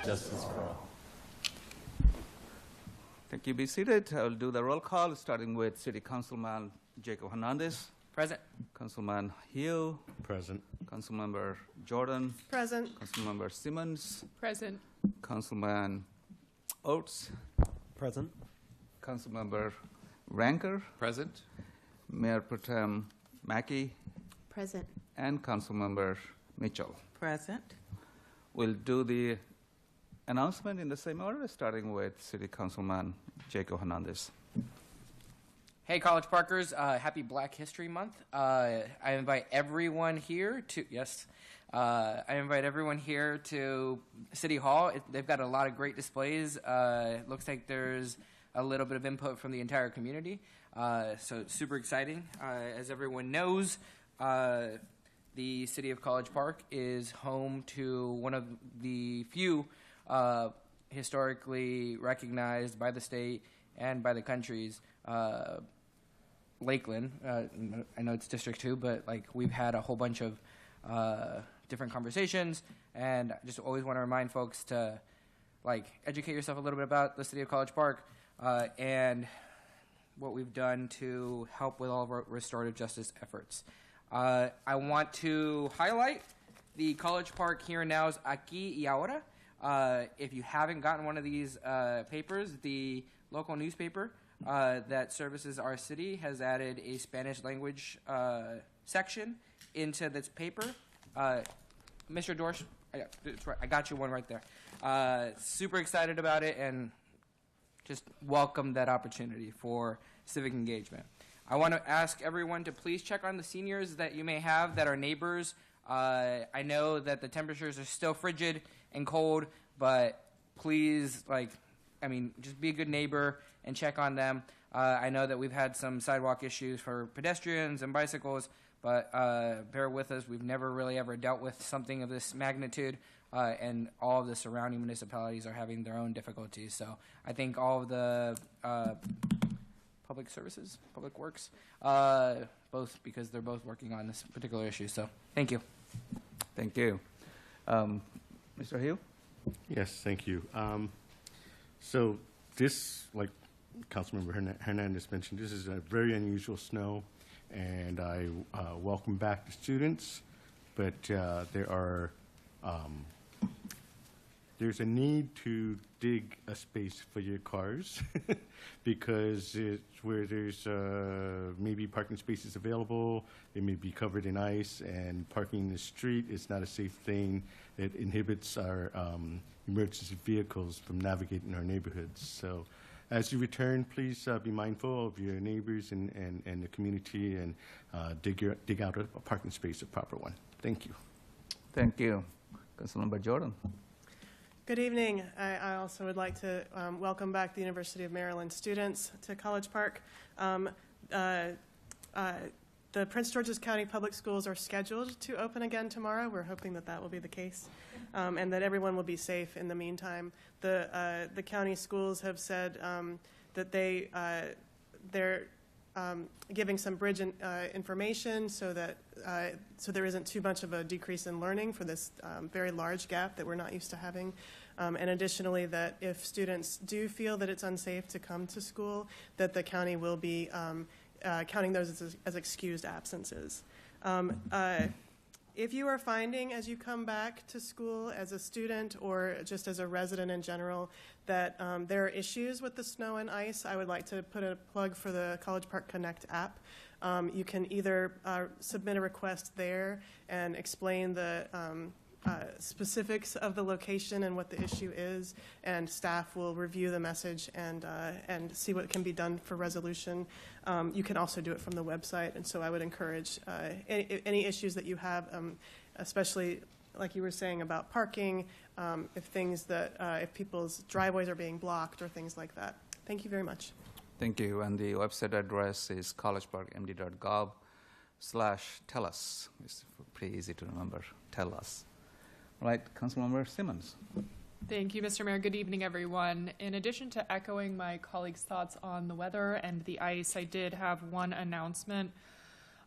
justice for all. Thank you. Be seated. I'll do the roll call, starting with City Councilman Jacob Hernandez. Present. Councilman Hill. Present. Councilmember Jordan. Present. Councilmember Simmons. Present. Councilman Oates. Present. Councilmember Ranker. Present. Mayor Pro Tem Mackey. Present. And Councilmember Mitchell. Present. We'll do the announcement in the same order, starting with City Councilman Jacob Hernandez. Hey, College Parkers, happy Black History Month. I invite everyone here to, I invite everyone here to City Hall. They've got a lot of great displays. It looks like there's a little bit of input from the entire community. So it's super exciting. As everyone knows, the City of College Park is home to one of the few historically recognized by the state and by the country's Lakeland. I know it's District 2, but like we've had a whole bunch of different conversations, and I just always want to remind folks to like educate yourself a little bit about the City of College Park and what we've done to help with all of our restorative justice efforts. I want to highlight the College Park Here and Now's Aquí y Ahora. If you haven't gotten one of these papers, the local newspaper that services our city has added a Spanish language section into this paper. Mr. Dorsch, I got you one right there. Super excited about it and just welcome that opportunity for civic engagement. I want to ask everyone to please check on the seniors that you may have that are neighbors. I know that the temperatures are still frigid and cold, but please, just be a good neighbor and check on them. I know that we've had some sidewalk issues for pedestrians and bicycles, but bear with us. We've never really ever dealt with something of this magnitude, and all of the surrounding municipalities are having their own difficulties. So I think all of the public services, public works, both because they're both working on this particular issue. So thank you. Thank you. Mr. Hill? Yes, thank you. So this, like Councilmember Hernandez mentioned, this is a very unusual snow, and I welcome back the students, but there's a need to dig a space for your cars because it's where there's maybe parking spaces available, they may be covered in ice, and parking in the street is not a safe thing. It inhibits our emergency vehicles from navigating our neighborhoods. So as you return, please be mindful of your neighbors and the community, and dig out a parking space, a proper one. Thank you. Thank you. Councilmember Jordan. Good evening. I also would like to welcome back the University of Maryland students to College Park. The Prince George's County Public Schools are scheduled to open again tomorrow. We're hoping that that will be the case, and that everyone will be safe in the meantime. The county schools have said that they're giving some bridge information so that so there isn't too much of a decrease in learning for this very large gap that we're not used to having. And additionally, that if students do feel that it's unsafe to come to school, that the county will be counting those as excused absences. If you are finding as you come back to school as a student or just as a resident in general that there are issues with the snow and ice, I would like to put a plug for the College Park Connect app. You can either submit a request there and explain the specifics of the location and what the issue is, and staff will review the message and see what can be done for resolution. You can also do it from the website, and so I would encourage any issues that you have, especially like you were saying about parking, if people's driveways are being blocked or things like that. Thank you very much. Thank you. And the website address is collegeparkmd.gov/tellus. It's pretty easy to remember. Tell us. All right, Councilmember Simmons. Thank you, Mr. Mayor. Good evening, everyone. In addition to echoing my colleagues' thoughts on the weather and the ice, I did have one announcement.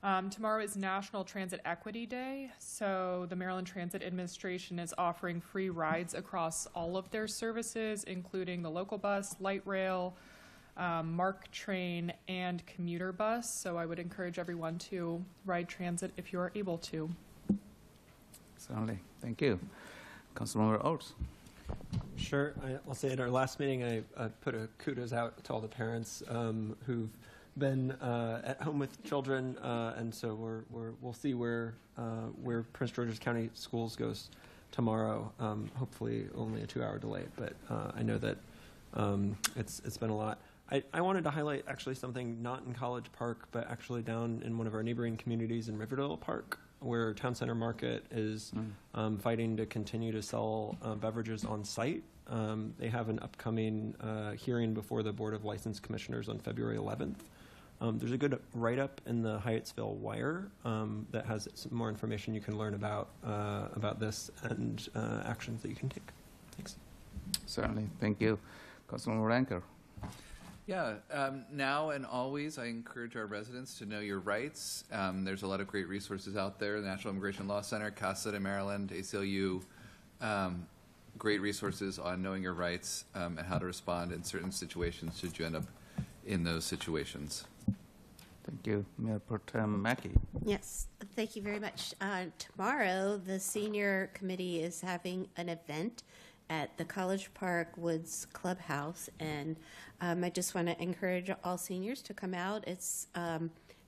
Tomorrow is National Transit Equity Day, so the Maryland Transit Administration is offering free rides across all of their services, including the local bus, light rail, MARC train, and commuter bus. So I would encourage everyone to ride transit if you are able to. Certainly. Thank you. Councilmember Oates. Sure. I'll say at our last meeting, I put a kudos out to all the parents who've been at home with children, and so we'll see where Prince George's County Schools goes tomorrow. Hopefully, only a 2-hour delay, but I know that it's been a lot. I wanted to highlight actually something not in College Park, but actually down in one of our neighboring communities in Riverdale Park, where Town Center Market is fighting to continue to sell beverages on site. They have an upcoming hearing before the Board of License Commissioners on February 11th. There's a good write-up in the Hyattsville Wire that has some more information you can learn about this and actions that you can take. Thanks. Certainly. Thank you. Councilmember Ranker. Yeah, now and always, I encourage our residents to know your rights. There's a lot of great resources out there. The National Immigration Law Center, CASA in Maryland, ACLU, great resources on knowing your rights and how to respond in certain situations should you end up in those situations. Thank you. Mayor Pro Tem Mackey. Yes, thank you very much. Tomorrow, the senior committee is having an event at the College Park Woods Clubhouse, and I just want to encourage all seniors to come out. It's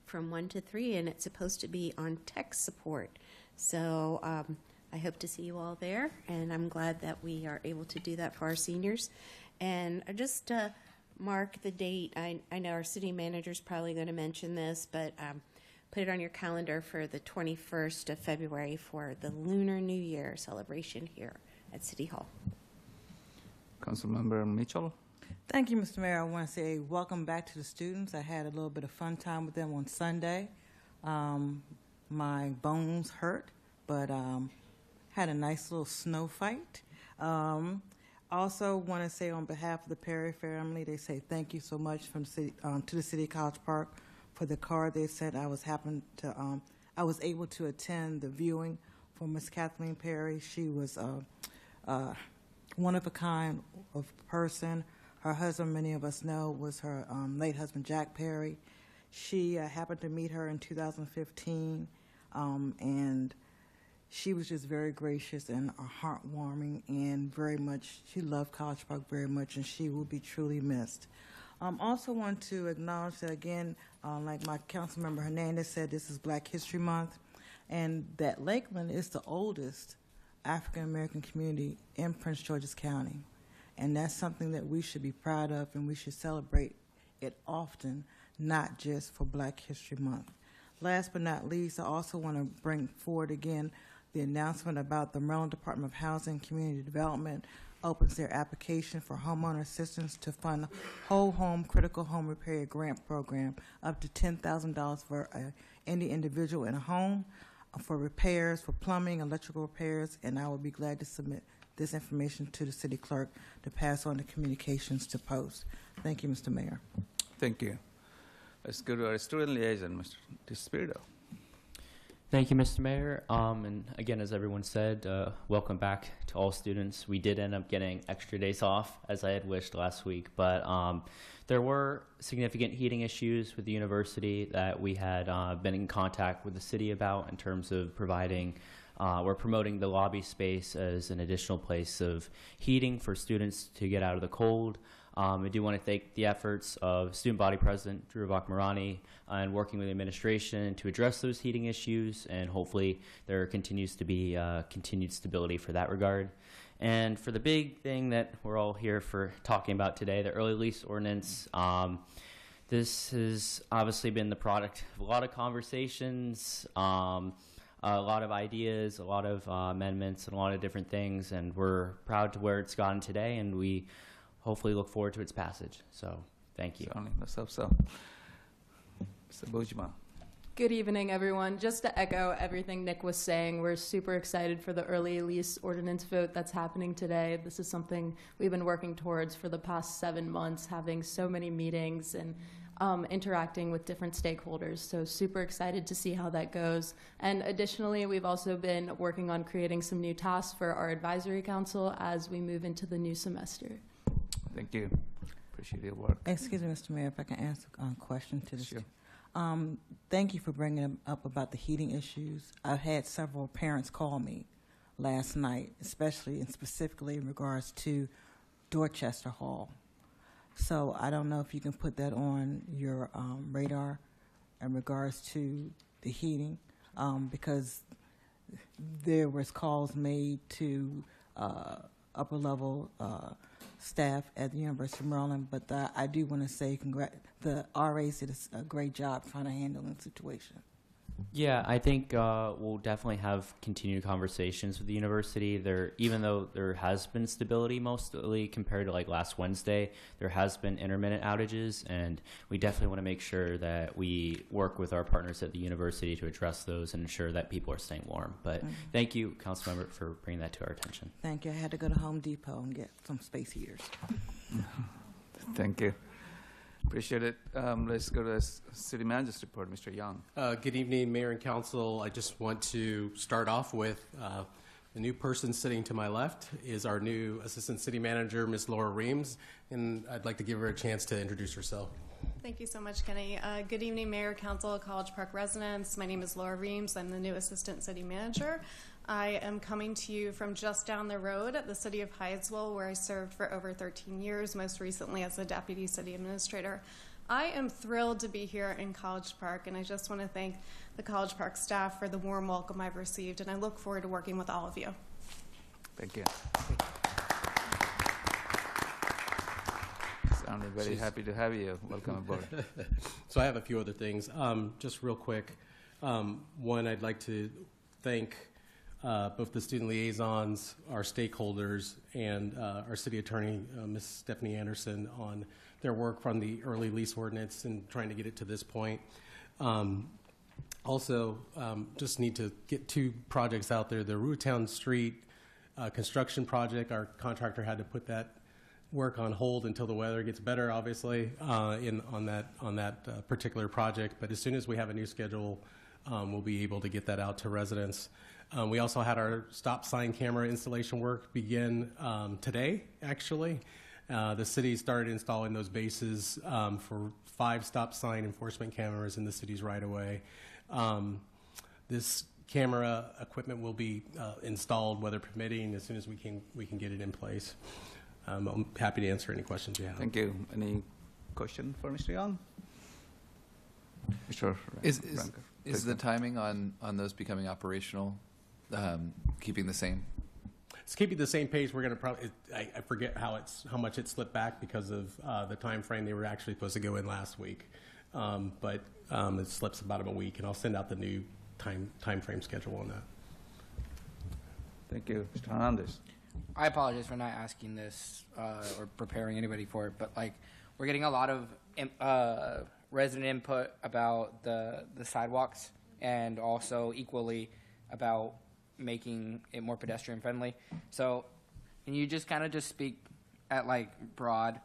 from 1 to 3, and it's supposed to be on tech support. So I hope to see you all there, and I'm glad that we are able to do that for our seniors. And just mark the date. I know our city manager is probably going to mention this, but put it on your calendar for the 21st of February for the Lunar New Year celebration here at City Hall. Councilmember Mitchell. Thank you, Mr. Mayor. I want to say welcome back to the students. I had a little bit of fun time with them on Sunday. My bones hurt, but had a nice little snow fight. Also want to say on behalf of the Perry family, they say thank you so much from city, to the City of College Park for the card they sent. I was able to attend the viewing for Miss Kathleen Perry. She was one of a kind of person. Her husband, many of us know, was her late husband, Jack Perry. She happened to meet her in 2015, and she was just very gracious and heartwarming, and very much, she loved College Park very much, and she will be truly missed. Also want to acknowledge that, again, like my council member Hernandez said, this is Black History Month, and that Lakeland is the oldest African-American community in Prince George's County. And that's something that we should be proud of, and we should celebrate it often, not just for Black History Month. Last but not least, I also want to bring forward again the announcement about the Maryland Department of Housing and Community Development opens their application for homeowner assistance to fund Whole Home Critical Home Repair Grant Program, up to $10,000 for any individual in a home, for repairs, for plumbing, electrical repairs, and I would be glad to submit this information to the city clerk to pass on the communications to post. Thank you, Mr. Mayor. Thank you. Let's go to our student liaison, Mr. DeSpirito. Thank you, Mr. Mayor. And again, as everyone said, welcome back to all students. We did end up getting extra days off, as I had wished last week, but there were significant heating issues with the university that we had been in contact with the city about in terms of providing we're promoting the lobby space as an additional place of heating for students to get out of the cold. I do want to thank the efforts of Student Body President Drew Vakmarani and working with the administration to address those heating issues, and hopefully there continues to be continued stability for that regard. And for the big thing that we're all here for talking about today, the early lease ordinance, this has obviously been the product of a lot of conversations, a lot of ideas, a lot of amendments, and a lot of different things, and we're proud to where it's gotten today, and we hopefully look forward to its passage. So, thank you. Certainly. Let's hope so. Mr. Bujma. Good evening, everyone. Just to echo everything Nick was saying, we're super excited for the early lease ordinance vote that's happening today. This is something we've been working towards for the past 7 months, having so many meetings and interacting with different stakeholders. So super excited to see how that goes. And additionally, we've also been working on creating some new tasks for our advisory council as we move into the new semester. Thank you. Appreciate your work. Excuse me, Mr. Mayor, if I can ask a question to the Sure. thank you for bringing up about the heating issues. I've had several parents call me last night, especially and specifically in regards to Dorchester Hall. So I don't know if you can put that on your radar in regards to the heating, because there was calls made to upper level staff at the University of Maryland, but I do want to say the RAs did a great job trying to handle the situation. Yeah, I think we'll definitely have continued conversations with the university. Even though there has been stability mostly compared to like last Wednesday, there has been intermittent outages, and we definitely want to make sure that we work with our partners at the university to address those and ensure that people are staying warm. But thank you, Councilmember, for bringing that to our attention. Thank you. I had to go to Home Depot and get some space heaters. Thank you. Appreciate it. Let's go to the City Manager's report, Mr. Young. Good evening, Mayor and Council. I just want to start off with the new person sitting to my left is our new Assistant City Manager, Ms. Laura Reams, and I'd like to give her a chance to introduce herself. Thank you so much, Kenny. Good evening, Mayor, Council, College Park residents. My name is Laura Reams. I'm the new Assistant City Manager. I am coming to you from just down the road at the City of Hyattsville, where I served for over 13 years, most recently as the Deputy City Administrator. I am thrilled to be here in College Park, and I just want to thank the College Park staff for the warm welcome I've received, and I look forward to working with all of you. Thank you. Sounded very happy to have you. Welcome aboard. So I have a few other things. Just real quick. One, I'd like to thank both the student liaisons, our stakeholders, and our city attorney, Ms. Stephanie Anderson, on their work from the early lease ordinance and trying to get it to this point. Also, just need to get two projects out there. The Rutown Street construction project, our contractor had to put that work on hold until the weather gets better, obviously, on that particular project. But as soon as we have a new schedule, we'll be able to get that out to residents. We also had our stop sign camera installation work begin today, actually. The city started installing those bases for 5 stop sign enforcement cameras in the city's right-of-way. This camera equipment will be installed, weather permitting, as soon as we can get it in place. I'm happy to answer any questions you have. Thank you. Any question for Mr. Young? Mr. Is the timing on those becoming operational keeping the same? It's keeping the same pace. We're going to probably, I forget how much it slipped back because of the time frame. They were actually supposed to go in last week, but it slips about a week, and I'll send out the new time frame schedule on that. Thank you. Mr. Hernandez. I apologize for not asking this or preparing anybody for it, but like we're getting a lot of resident input about the sidewalks, and also equally about making it more pedestrian friendly. So can you just kind of just speak at like broad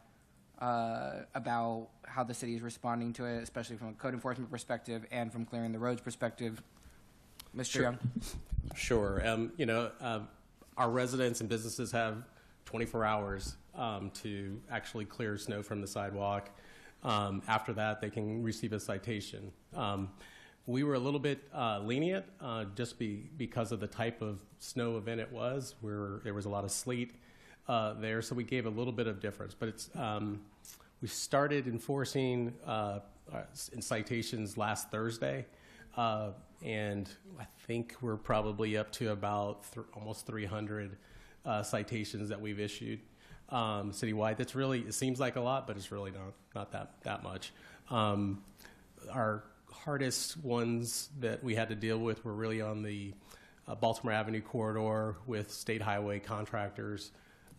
about how the city is responding to it, especially from a code enforcement perspective and from clearing the roads perspective? Mr. Young? Sure. Our residents and businesses have 24 hours to actually clear snow from the sidewalk. After that, they can receive a citation. We were a little bit lenient just because of the type of snow event it was, where there was a lot of sleet there, so we gave a little bit of difference. But we started enforcing citations last Thursday, and I think we're probably up to about almost 300 citations that we've issued citywide. That's really, it seems like a lot, but it's really not that much. Our hardest ones that we had to deal with were really on the Baltimore Avenue corridor with state highway contractors,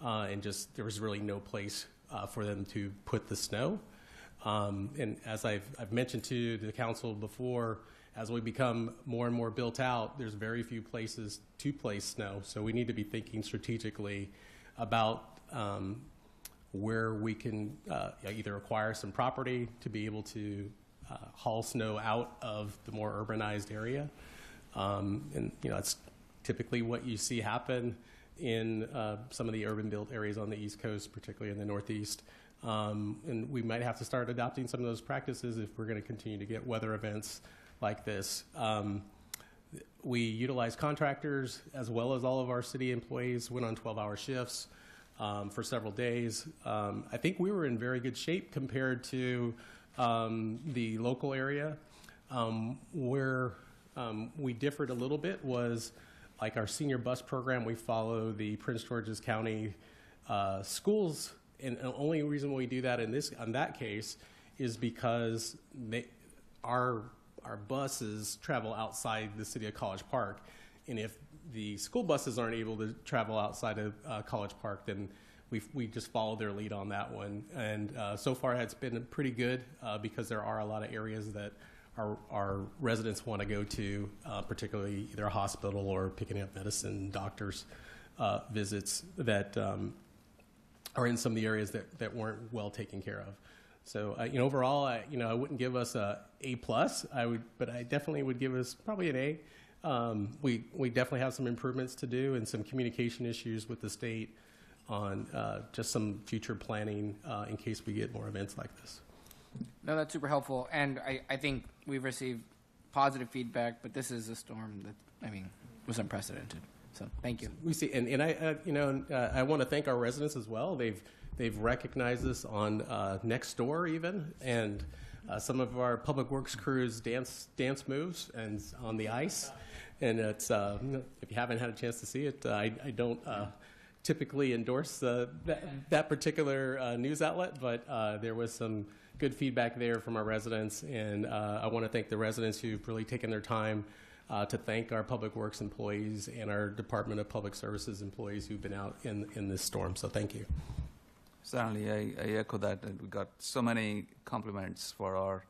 and just there was really no place for them to put the snow. And as I've mentioned to the council before, as we become more and more built out, there's very few places to place snow. So we need to be thinking strategically about where we can either acquire some property to be able to haul snow out of the more urbanized area. And, it's typically what you see happen in some of the urban built areas on the East Coast, particularly in the Northeast. And we might have to start adopting some of those practices if we're going to continue to get weather events like this. We utilize contractors as well as all of our city employees, went on 12-hour shifts for several days. I think we were in very good shape compared to the local area. Where we differed a little bit was like our senior bus program. We follow the Prince George's County schools, and the only reason we do that on that case is because our buses travel outside the city of College Park, and if the school buses aren't able to travel outside of College Park, then we just follow their lead on that one. And so far it's been pretty good because there are a lot of areas that our residents want to go to, particularly either a hospital or picking up medicine, doctors' visits that are in some of the areas that weren't well taken care of. So, overall, I wouldn't give us a A+. But I definitely would give us probably an A. We definitely have some improvements to do and some communication issues with the state on just some future planning in case we get more events like this. No, that's super helpful, and I think we've received positive feedback, but this is a storm that, was unprecedented. So thank you. We see, and I want to thank our residents as well. They've recognized this on Nextdoor even, and some of our public works crews dance moves and on the ice, and it's if you haven't had a chance to see it, I don't typically endorse that particular news outlet, but there was some good feedback there from our residents, and I want to thank the residents who've really taken their time to thank our Public Works employees and our Department of Public Services employees who've been out in this storm. So thank you. Certainly, I echo that. And we got so many compliments for our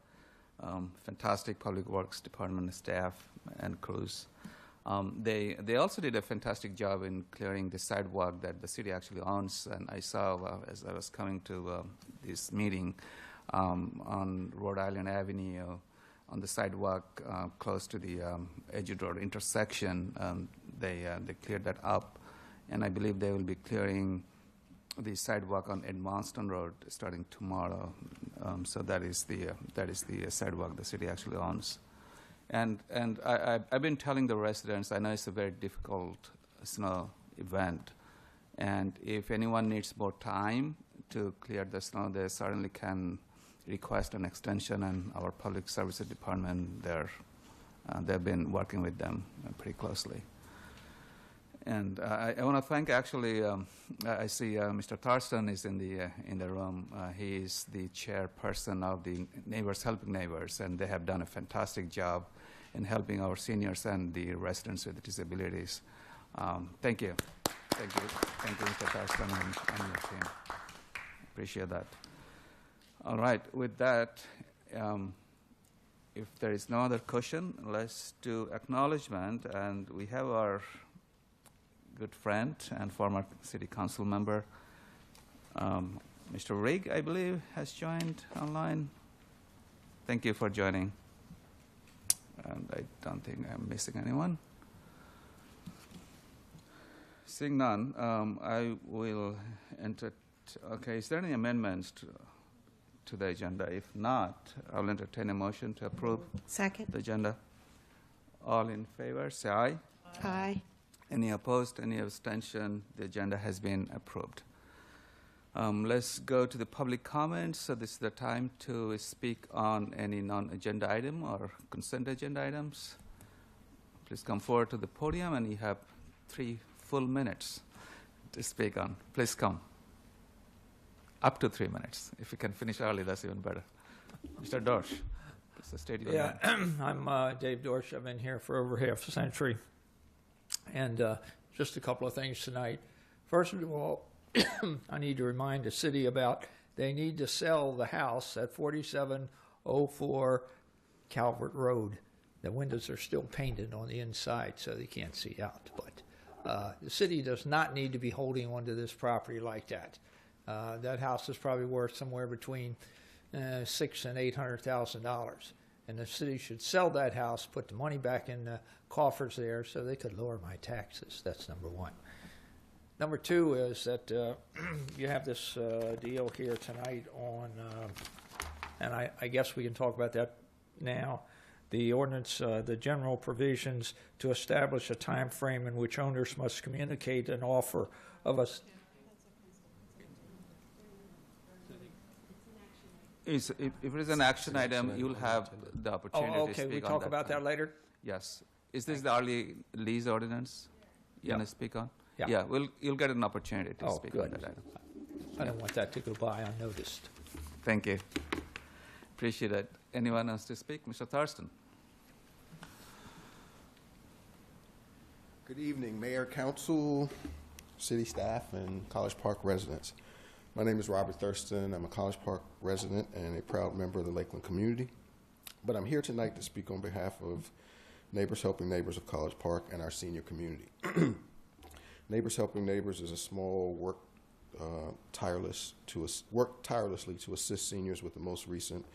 fantastic Public Works Department staff and crews. They also did a fantastic job in clearing the sidewalk that the city actually owns. And I saw as I was coming to this meeting on Rhode Island Avenue, on the sidewalk close to the Edgewood Road intersection, they cleared that up, and I believe they will be clearing the sidewalk on Edmonston Road starting tomorrow. So that is the sidewalk the city actually owns, and I've been telling the residents, I know it's a very difficult snow event, and if anyone needs more time to clear the snow, they certainly can request an extension, and our Public Services Department, they've been working with them pretty closely. And I want to thank, actually, I see Mr. Thurston is in the room. He is the chairperson of the Neighbors Helping Neighbors, and they have done a fantastic job in helping our seniors and the residents with disabilities. Thank you. Thank you, Mr. Thurston and your team. Appreciate that. All right, with that, if there is no other question, let's do acknowledgement. And we have our good friend and former city council member, Mr. Rigg, I believe, has joined online. Thank you for joining. And I don't think I'm missing anyone. Seeing none, I will enter. Okay, is there any amendments to the agenda? If not, I'll entertain a motion to approve Second. the agenda. All in favor, say aye. Aye. Any opposed, any abstention? The agenda has been approved. Let's go to the public comments. So this is the time to speak on any non-agenda item or consent agenda items. Please come forward to the podium, and you have 3 full minutes to speak on. Please come. Up to 3 minutes. If you can finish early, that's even better. Mr. Dorsch, please state your name. I'm Dave Dorsch. I've been here for over half a century. And just a couple of things tonight. First of all, I need to remind the city about they need to sell the house at 4704 Calvert Road. The windows are still painted on the inside, so they can't see out. But the city does not need to be holding onto this property like that. That house is probably worth somewhere between $600,000 and $800,000, and the city should sell that house, put the money back in the coffers there, so they could lower my taxes. That's number one. Number two is that you have this deal here tonight on, and I guess we can talk about that now. The ordinance, the general provisions to establish a time frame in which owners must communicate an offer of a. If it is an action item, you'll have the opportunity to Oh, okay, speak we on talk that about time. that later? Yes. Is this the early lease ordinance you want to speak on? Yeah. Yeah, you'll get an opportunity to Oh, speak on good. that item. I don't want that to go by unnoticed. Thank you. Appreciate it. Anyone else to speak? Mr. Thurston? Good evening, Mayor, Council, City staff, and College Park residents. My name is Robert Thurston. I'm a College Park resident and a proud member of the Lakeland community. But I'm here tonight to speak on behalf of Neighbors Helping Neighbors of College Park and our senior community. Neighbors Helping Neighbors is a small work tirelessly to assist seniors with the most recent,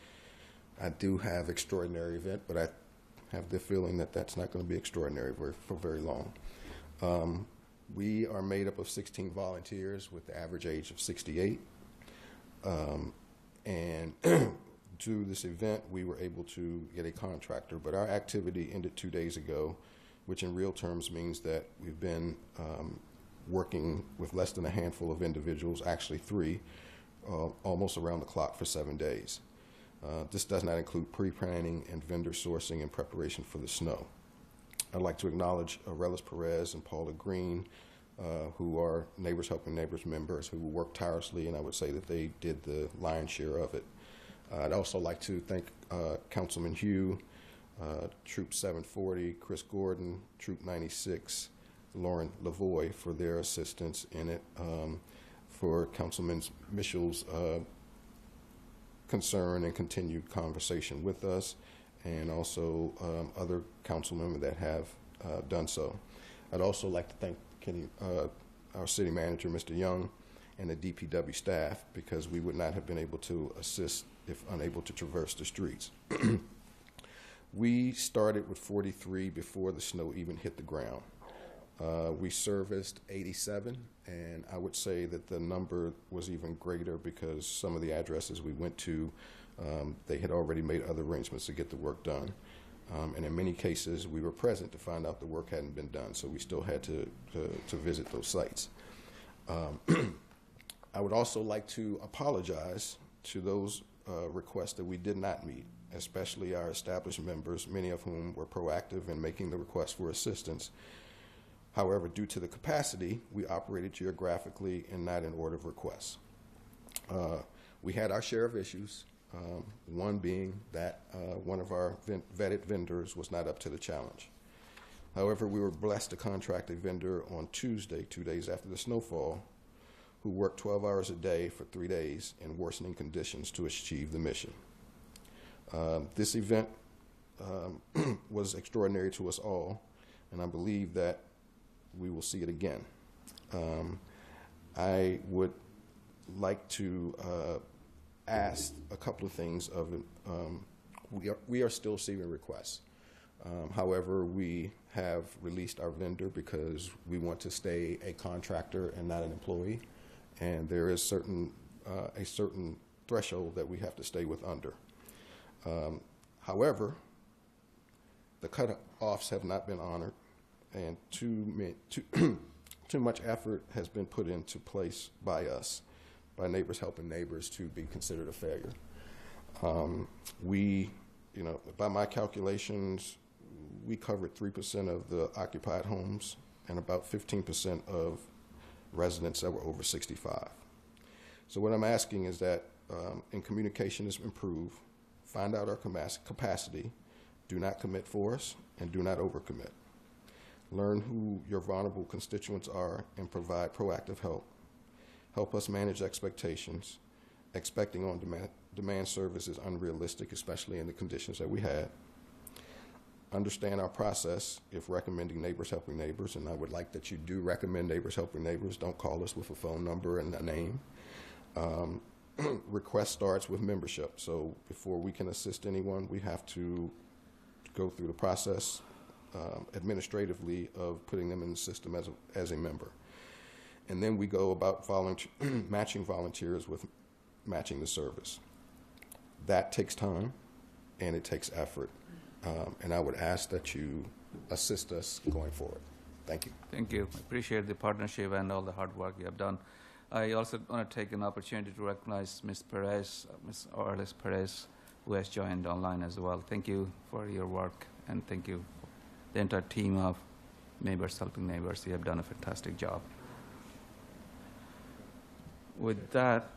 I do have extraordinary event, but I have the feeling that that's not going to be extraordinary for very long. We are made up of 16 volunteers with the average age of 68. And to this event, we were able to get a contractor, but our activity ended 2 days ago, which in real terms means that we've been working with less than a handful of individuals, actually 3, almost around the clock for 7 days. This does not include pre-planning and vendor sourcing in preparation for the snow. I'd like to acknowledge Arelis Perez and Paula Green, who are Neighbors Helping Neighbors members who worked tirelessly, and I would say that they did the lion's share of it. I'd also like to thank Councilman Hugh, Troop 740, Chris Gordon, Troop 96, Lauren Lavoie for their assistance in it, for Councilman Mitchell's concern and continued conversation with us, and also other council members that have done so. I'd also like to thank our city manager, Mr. Young, and the DPW staff, because we would not have been able to assist if unable to traverse the streets. We started with 43 before the snow even hit the ground. We serviced 87, and I would say that the number was even greater because some of the addresses we went to, they had already made other arrangements to get the work done. And in many cases, we were present to find out the work hadn't been done, so we still had to visit those sites. I would also like to apologize to those requests that we did not meet, especially our established members, many of whom were proactive in making the request for assistance. However, due to the capacity, we operated geographically and not in order of requests. We had our share of issues, one being that one of our vetted vendors was not up to the challenge. However, we were blessed to contract a vendor on Tuesday, 2 days after the snowfall, who worked 12 hours a day for 3 days in worsening conditions to achieve the mission. This event was extraordinary to us all, and I believe that we will see it again. I would like to ask a couple of things of it. We are still receiving requests. However, we have released our vendor because we want to stay a contractor and not an employee, and there is a certain threshold that we have to stay with under. However, the cut-offs have not been honored, and too much effort has been put into place by us, by Neighbors Helping Neighbors, to be considered a failure. By my calculations, we covered 3% of the occupied homes and about 15% of residents that were over 65. So what I'm asking is that in communication is improved, find out our capacity, do not commit for us, and do not overcommit. Learn who your vulnerable constituents are and provide proactive help. Help us manage expectations. Expecting on-demand service is unrealistic, especially in the conditions that we had. Understand our process if recommending Neighbors Helping Neighbors, and I would like that you do recommend Neighbors Helping Neighbors. Don't call us with a phone number and a name. request starts with membership. So before we can assist anyone, we have to go through the process administratively of putting them in the system as a member. And then we go about matching volunteers with matching the service. That takes time and it takes effort. And I would ask that you assist us going forward. Thank you. Thank you. I appreciate the partnership and all the hard work you have done. I also want to take an opportunity to recognize Ms. Perez, Ms. Orlis Perez, who has joined online as well. Thank you for your work, and thank you, the entire team of Neighbors Helping Neighbors. You have done a fantastic job. With that,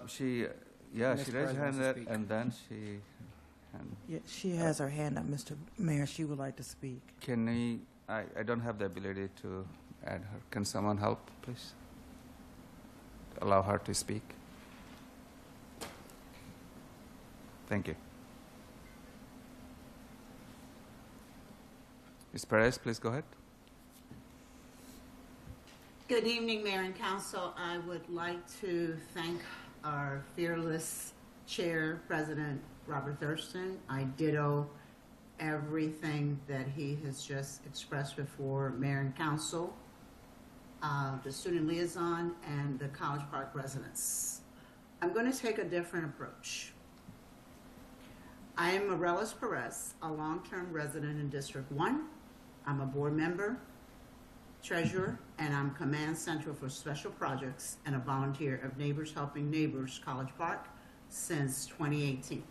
she raised her hand up, and then she. Yeah, she has her hand up, Mr. Mayor. She would like to speak. Can we? I don't have the ability to add her. Can someone help, please? Allow her to speak. Thank you. Ms. Perez, please go ahead. Good evening, Mayor and Council. I would like to thank our fearless Chair, President Robert Thurston. I ditto everything that he has just expressed before Mayor and Council, the student liaison, and the College Park residents. I'm going to take a different approach. I am Morales Perez, a long-term resident in District 1. I'm a board member, treasurer, and I'm Command Central for Special Projects and a volunteer of Neighbors Helping Neighbors College Park since 2018.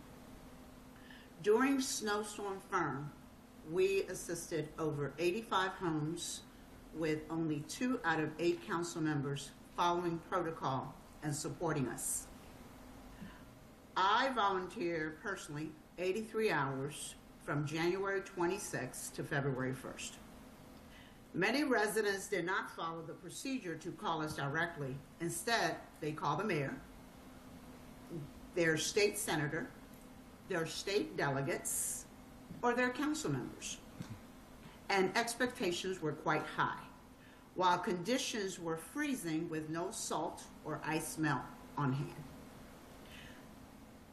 During Snowstorm Fern, we assisted over 85 homes with only 2 out of 8 council members following protocol and supporting us. I volunteered personally 83 hours from January 26th to February 1st. Many residents did not follow the procedure to call us directly. Instead, they called the mayor, their state senator, their state delegates, or their council members. And expectations were quite high, while conditions were freezing with no salt or ice melt on hand.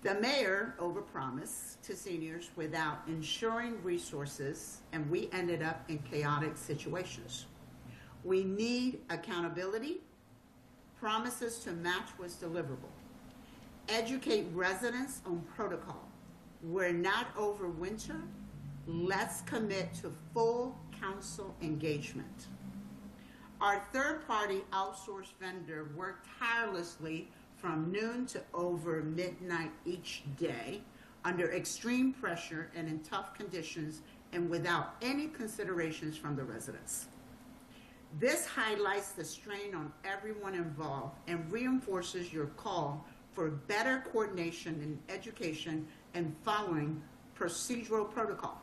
The mayor overpromised to seniors without ensuring resources, and we ended up in chaotic situations. We need accountability, promises to match what's deliverable. Educate residents on protocol. We're not over winter. Let's commit to full council engagement. Our third-party outsourced vendor worked tirelessly from noon to over midnight each day under extreme pressure and in tough conditions and without any considerations from the residents. This highlights the strain on everyone involved and reinforces your call for better coordination in education and following procedural protocol.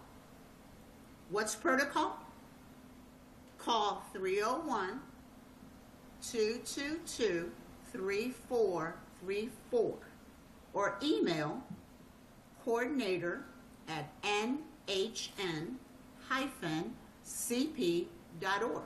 What's protocol? Call 301-222-3434 or email coordinator@nhn-cp.org.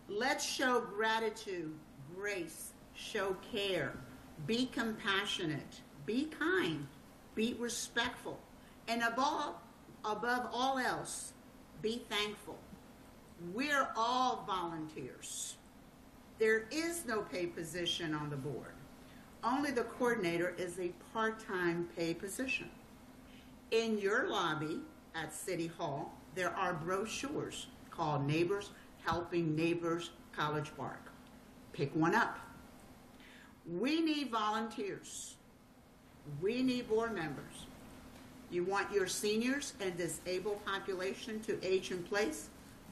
Let's show gratitude, grace, show care, be compassionate, be kind, be respectful, and above all else, be thankful. We're all volunteers. There is no paid position on the board. Only the coordinator is a part-time paid position. In your lobby at City Hall, there are brochures called Neighbors Helping Neighbors College Park. Pick one up. We need volunteers. We need board members. You want your seniors and disabled population to age in place?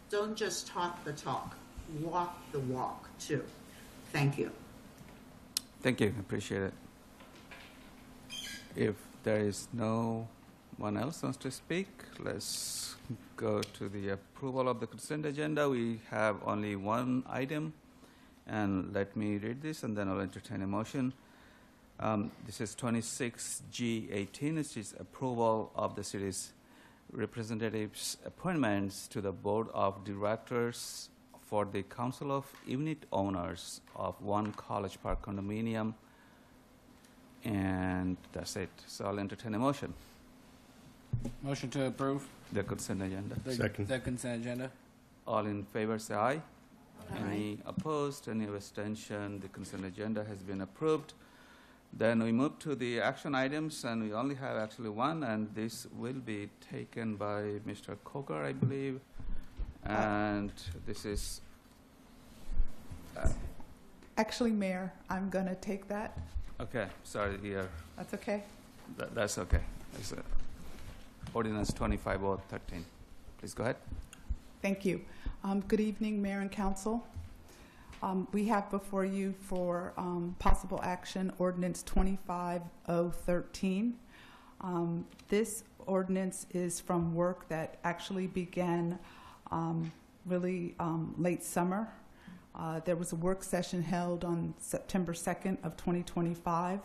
Don't just talk the talk. Walk the walk, too. Thank you. Thank you. Appreciate it. If there is no one else wants to speak, let's go to the approval of the consent agenda. We have only one item, and let me read this, and then I'll entertain a motion. This is 26G18, which is approval of the city's representatives' appointments to the Board of Directors for the Council of Unit Owners of One College Park Condominium. And that's it. So I'll entertain a motion. Motion to approve The consent agenda. the consent agenda. All in favor, say aye. Aye. Any opposed, any abstention? The consent agenda has been approved. Then we move to the action items, and we only have actually one, and this will be taken by Mr. Coker, I believe. And this is, Actually, Mayor, I'm going to take that. okay, sorry, dear. That's okay. That's okay. It's Ordinance 25-013. Please go ahead. Thank you. Good evening, Mayor and Council. We have before you for possible action Ordinance 25-013. This ordinance is from work that actually began really late summer. There was a work session held on September 2nd of 2025.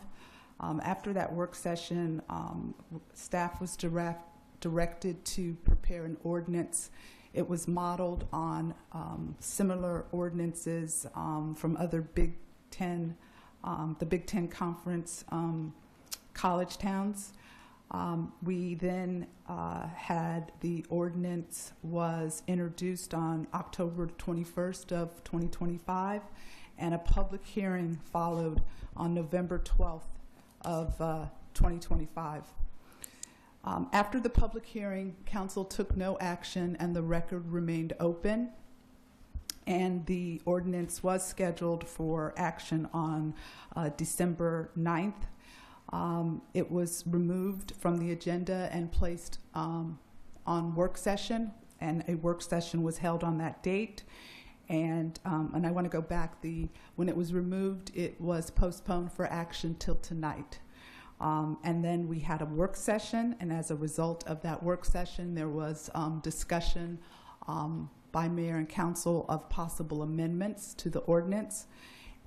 After that work session, staff was directed to prepare an ordinance. It was modeled on similar ordinances from other Big Ten, the Big Ten Conference college towns. We then had the ordinance was introduced on October 21st of 2025, and a public hearing followed on November 12th of 2025. After the public hearing, council took no action and the record remained open, and the ordinance was scheduled for action on December 9th. It was removed from the agenda and placed on work session, and a work session was held on that date. And I want to go back. When it was removed, it was postponed for action till tonight. And then we had a work session, and as a result of that work session, there was discussion by mayor and council of possible amendments to the ordinance.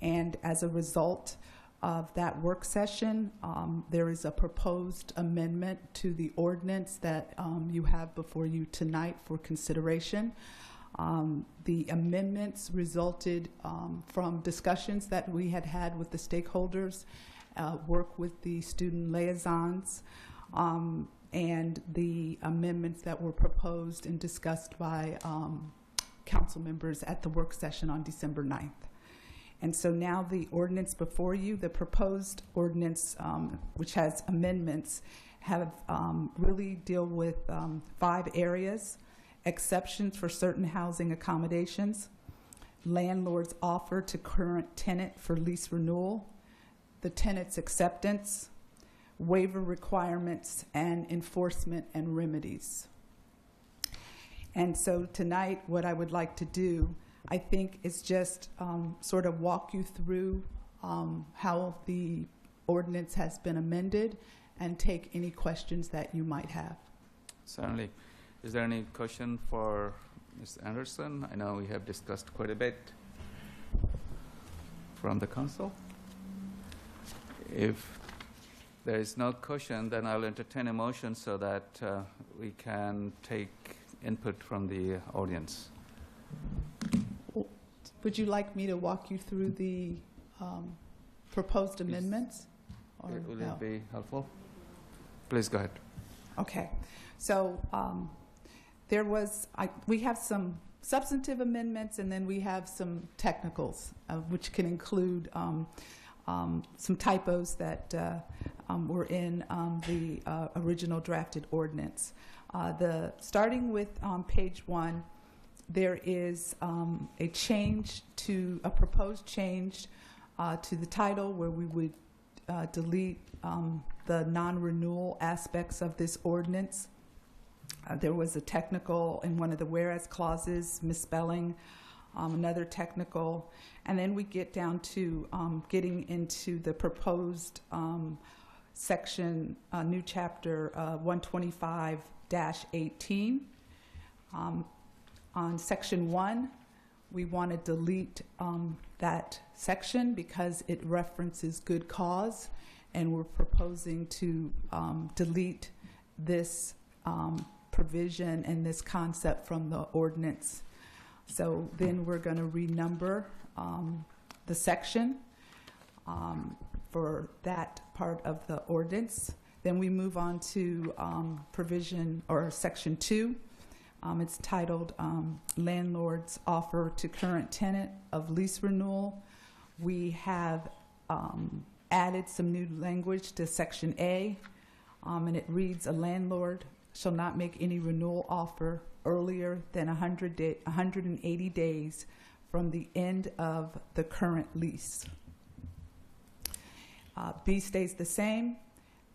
And as a result of that work session, there is a proposed amendment to the ordinance that you have before you tonight for consideration. The amendments resulted from discussions that we had had with the stakeholders, work with the student liaisons, and the amendments that were proposed and discussed by council members at the work session on December 9th. And so now the ordinance before you, the proposed ordinance, which has amendments, have really deal with 5 areas: exceptions for certain housing accommodations, landlord's offer to current tenant for lease renewal, the tenant's acceptance, waiver requirements, and enforcement and remedies. And so tonight, what I would like to do, I think, is just sort of walk you through how the ordinance has been amended and take any questions that you might have. Certainly. Is there any question for Ms. Anderson? I know we have discussed quite a bit from the council. If there is no question, then I'll entertain a motion so that we can take input from the audience. Would you like me to walk you through the proposed amendments? Or Will no? it be helpful? Please go ahead. Okay. So we have some substantive amendments, and then we have some technicals, which can include some typos that were in the original drafted ordinance. Starting with page 1, there is a proposed change to the title, where we would delete the non-renewal aspects of this ordinance. There was a technical in one of the whereas clauses, misspelling, another technical, and then we get down to getting into the proposed section, new chapter 125-18. On section 1, we want to delete that section because it references good cause, and we're proposing to delete this provision and this concept from the ordinance. So then we're going to renumber the section for that part of the ordinance. Then we move on to provision or section 2. It's titled Landlord's Offer to Current Tenant of Lease Renewal. We have added some new language to section A, and it reads, a landlord shall not make any renewal offer earlier than 180 days from the end of the current lease. B stays the same.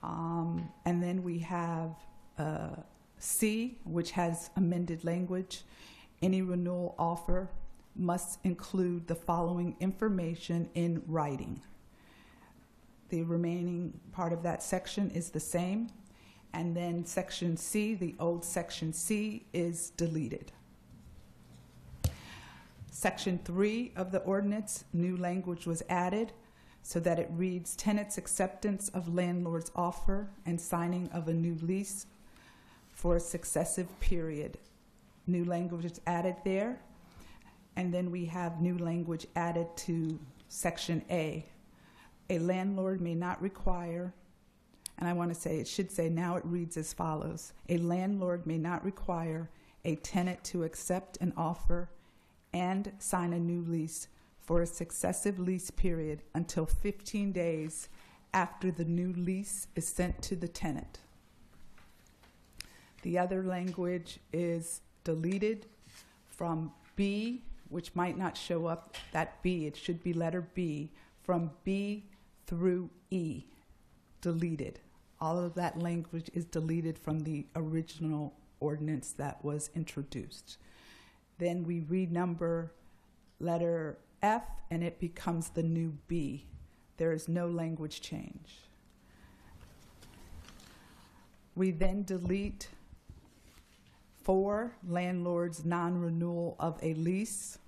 And then we have C, which has amended language. Any renewal offer must include the following information in writing. The remaining part of that section is the same. And then section C, the old section C, is deleted. Section 3 of the ordinance, new language was added so that it reads, tenant's acceptance of landlord's offer and signing of a new lease for a successive period. New language is added there. And then we have new language added to section A. A landlord may not require, and I want to say, it should say, now it reads as follows. A landlord may not require a tenant to accept an offer and sign a new lease for a successive lease period until 15 days after the new lease is sent to the tenant. The other language is deleted from B, which might not show up, that B, it should be letter B, from B through E, deleted. All of that language is deleted from the original ordinance that was introduced. Then we renumber letter F, and it becomes the new B. There is no language change. We then delete 4, landlord's non-renewal of a lease.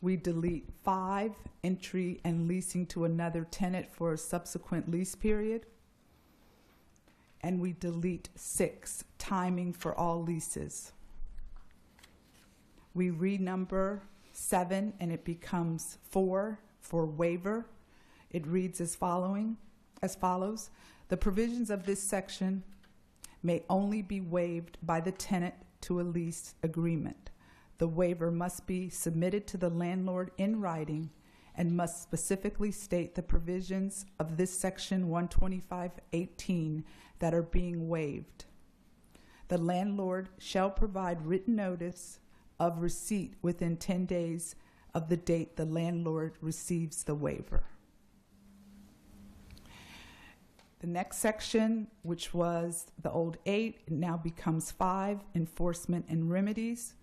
We delete 5, entry and leasing to another tenant for a subsequent lease period. And we delete 6, timing for all leases. We renumber 7, and it becomes 4 for waiver. It reads as follows. The provisions of this section may only be waived by the tenant to a lease agreement. The waiver must be submitted to the landlord in writing and must specifically state the provisions of this section 125.18 that are being waived. The landlord shall provide written notice of receipt within 10 days of the date the landlord receives the waiver. The next section, which was the old 8, now becomes 5, enforcement and remedies.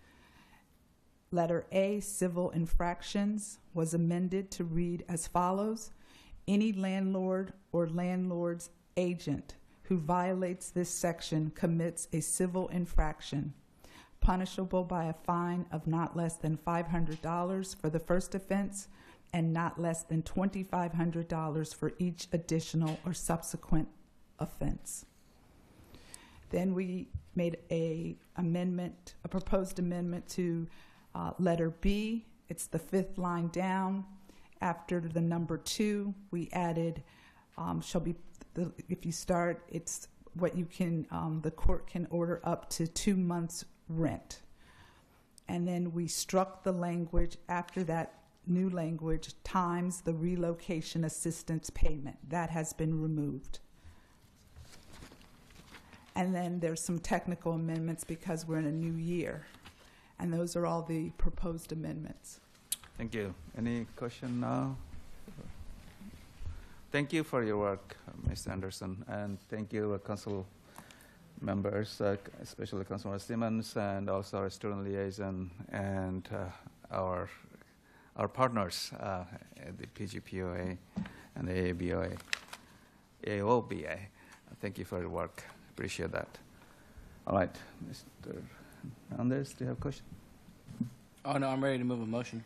Letter A, civil infractions, was amended to read as follows. Any landlord or landlord's agent who violates this section commits a civil infraction, punishable by a fine of not less than $500 for the first offense and not less than $2,500 for each additional or subsequent offense. Then we made a proposed amendment to letter B. It's the 5th line down. After the number 2, we added, if you start, it's what you can, the court can order up to 2 months rent. And then we struck the language after that new language times the relocation assistance payment. That has been removed. And then there's some technical amendments because we're in a new year. And those are all the proposed amendments. Thank you. Any question now? Thank you for your work, Ms. Anderson, and thank you, council members, especially Councilmember Simmons, and also our student liaison and our partners at the PGPOA and the AOBA. Thank you for your work. Appreciate that. All right, Mr. Anders, do you have a question? Oh, no, I'm ready to move a motion.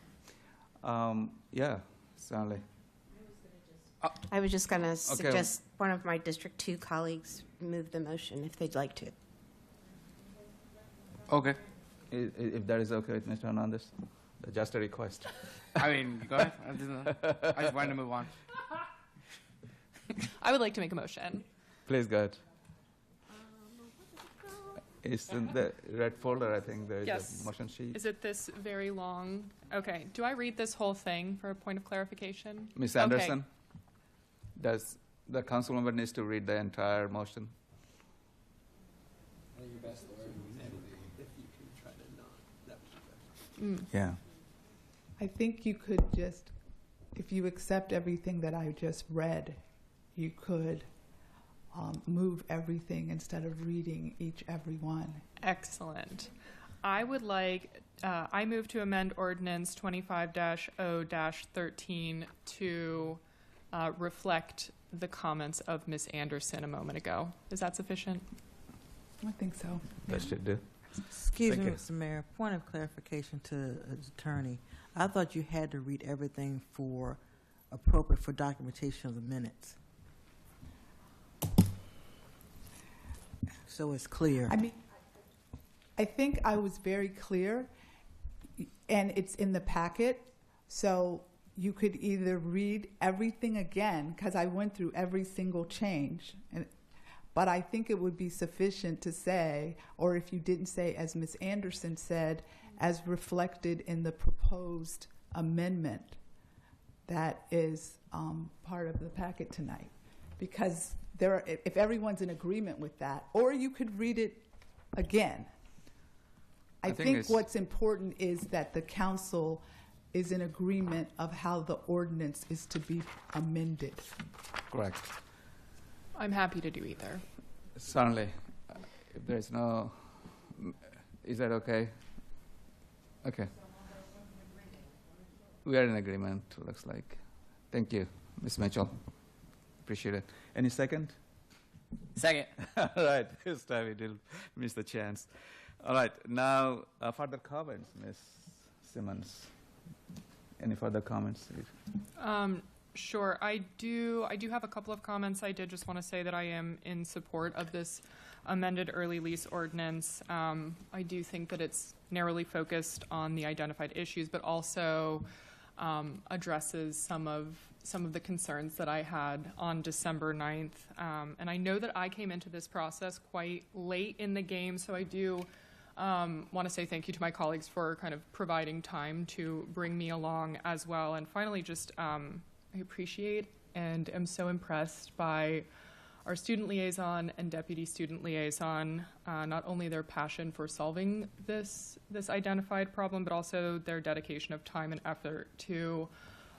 Yeah, Stanley. I was just going to suggest one of my District 2 colleagues move the motion if they'd like to. Okay. If that is okay with Mr. Hernandez, just a request. I mean, go ahead. I just wanted to move on. I would like to make a motion. Please go ahead. It's in the red folder, I think. There is Yes. a motion sheet. Is it this very long? Okay. Do I read this whole thing for a point of clarification? Ms. Okay. Anderson, does the council member needs to read the entire motion? Yeah. I think you could just, if you accept everything that I just read, you could move everything instead of reading every one. Excellent. I would like, I move to amend ordinance 25-0-13 to reflect the comments of Ms. Anderson a moment ago. Is that sufficient? I think so. That should do. Excuse Thank me, you. Mr. Mayor. Point of clarification to the attorney. I thought you had to read everything for appropriate for documentation of the minutes. So it's clear. I mean, I think I was very clear, and it's in the packet, so you could either read everything again, because I went through every single change, but I think it would be sufficient to say, or if you didn't say, as Ms. Anderson said, as reflected in the proposed amendment that is part of the packet tonight. Because if everyone's in agreement with that, or you could read it again. I think what's important is that the council is in agreement of how the ordinance is to be amended. Correct. I'm happy to do either. Certainly. If there's no, is that okay? Okay. We are in agreement, looks like. Thank you, Ms. Mitchell. Appreciate it. Any second? Second. All right, this time we didn't miss the chance. All right, now further comments, Ms. Simmons. Any further comments? Sure. I do have a couple of comments. I did just want to say that I am in support of this amended early lease ordinance. I do think that it's narrowly focused on the identified issues, but also addresses some of the concerns that I had on December 9th. And I know that I came into this process quite late in the game, so I do want to say thank you to my colleagues for kind of providing time to bring me along as well. And finally, just I appreciate and am so impressed by our student liaison and deputy student liaison, not only their passion for solving this identified problem, but also their dedication of time and effort to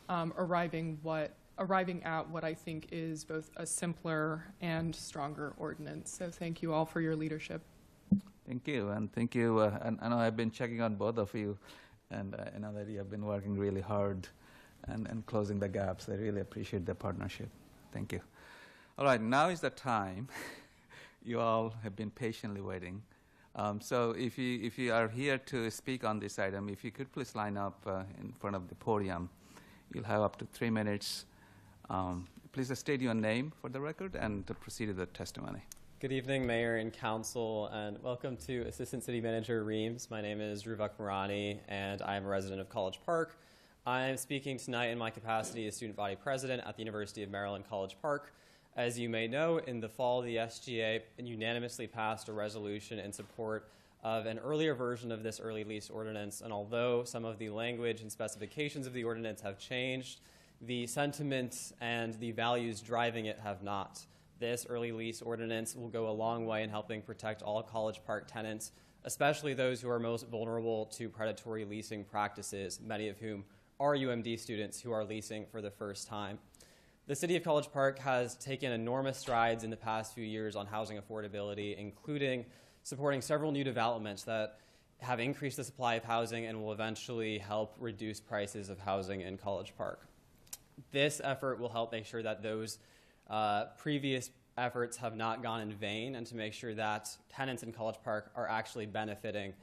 arriving at what I think is both a simpler and stronger ordinance. So thank you all for your leadership. Thank you, and thank you. And I know I've been checking on both of you, and I know that you have been working really hard and closing the gaps. I really appreciate the partnership. Thank you. All right, now is the time. You all have been patiently waiting. So if you are here to speak on this item, if you could please line up in front of the podium. You'll have up to 3 minutes. Please state your name for the record and to proceed with the testimony. Good evening, Mayor and Council, and welcome to Assistant City Manager Reams. My name is Ruvak Marani, and I am a resident of College Park. I am speaking tonight in my capacity as Student Body President at the University of Maryland College Park. As you may know, in the fall, the SGA unanimously passed a resolution in support of an earlier version of this early lease ordinance, and although some of the language and specifications of the ordinance have changed, the sentiment and the values driving it have not. This early lease ordinance will go a long way in helping protect all College Park tenants, especially those who are most vulnerable to predatory leasing practices, many of whom are UMD students who are leasing for the first time. The City of College Park has taken enormous strides in the past few years on housing affordability, including supporting several new developments that have increased the supply of housing and will eventually help reduce prices of housing in College Park. This effort will help make sure that those previous efforts have not gone in vain, and to make sure that tenants in College Park are actually benefiting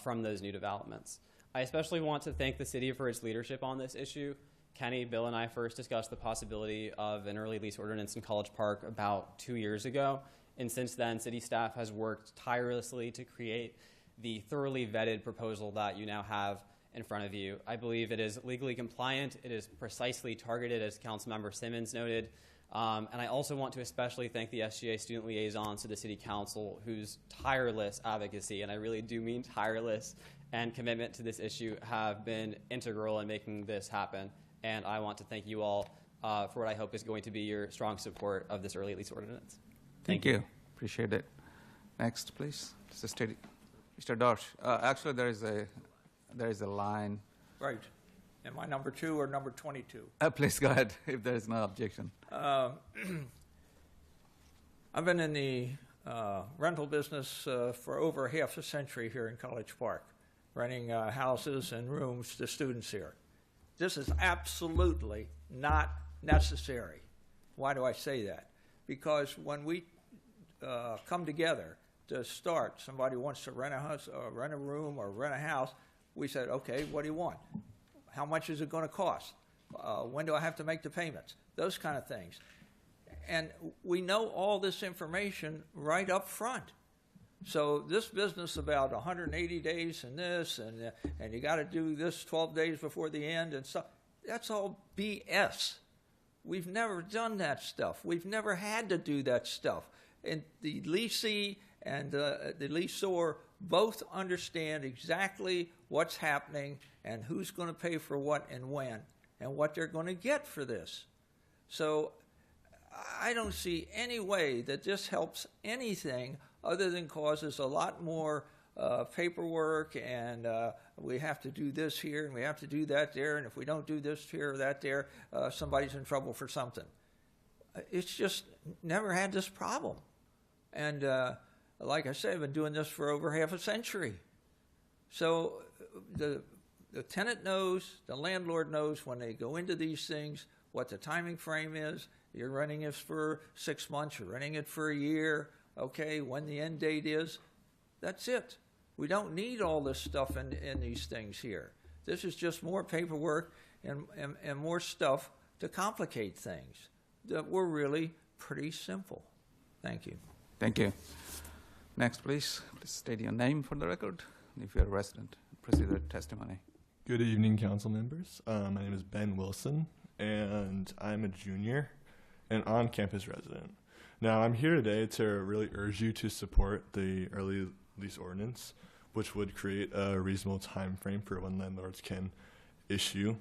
from those new developments. I especially want to thank the city for its leadership on this issue. Kenny, Bill, and I first discussed the possibility of an early lease ordinance in College Park about 2 years ago, and since then, city staff has worked tirelessly to create the thoroughly vetted proposal that you now have in front of you. I believe it is legally compliant. It is precisely targeted, as Councilmember Simmons noted. And I also want to especially thank the SGA student liaisons to the City Council, whose tireless advocacy, and I really do mean tireless, and commitment to this issue have been integral in making this happen. And I want to thank you all for what I hope is going to be your strong support of this early lease ordinance. Thank you. Appreciate it. Next, please. Mr. Dorsch. Actually, there is a line. Right. Am I number 2 or number 22? Please go ahead if there is no objection. I've been in the rental business for over half a century here in College Park, renting houses and rooms to students here. This is absolutely not necessary. Why do I say that? Because when we come together to start, somebody wants to rent a house, or rent a room, or rent a house, we said, okay, what do you want? How much is it going to cost? When do I have to make the payments? Those kind of things. And we know all this information right up front. So this business about 180 days and this, and you got to do this 12 days before the end and stuff, that's all BS. We've never done that stuff. We've never had to do that stuff. And the leasee and the leaseor both understand exactly what's happening and who's going to pay for what and when and what they're going to get for this. So I don't see any way that this helps anything other than causes a lot more paperwork, and we have to do this here and we have to do that there, and if we don't do this here or that there, somebody's in trouble for something. It's just never had this problem. And like I said, I've been doing this for over half a century. So the tenant knows, the landlord knows when they go into these things what the timing frame is. You're renting it for 6 months, you're renting it for a year, okay, when the end date is. That's it. We don't need all this stuff in these things here. This is just more paperwork and more stuff to complicate things that were really pretty simple. Thank you. Thank you. Next, please. Please state your name for the record. If you're a resident, proceed with testimony. Good evening, council members. My name is Ben Wilson, and I'm a junior and on-campus resident. Now, I'm here today to really urge you to support the early lease ordinance, which would create a reasonable time frame for when landlords can issue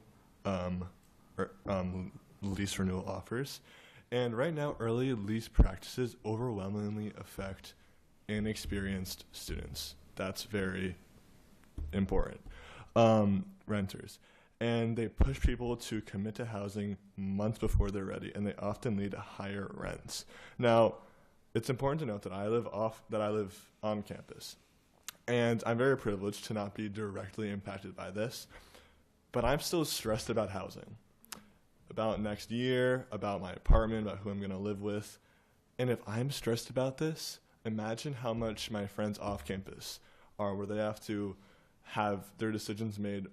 lease renewal offers. And right now, early lease practices overwhelmingly affect inexperienced students. That's very important. Renters. And they push people to commit to housing months before they're ready, and they often lead to higher rents. Now, it's important to note that I live on campus, and I'm very privileged to not be directly impacted by this, but I'm still stressed about housing, about next year, about my apartment, about who I'm going to live with. And if I'm stressed about this, imagine how much my friends off campus are, where they have to have their decisions made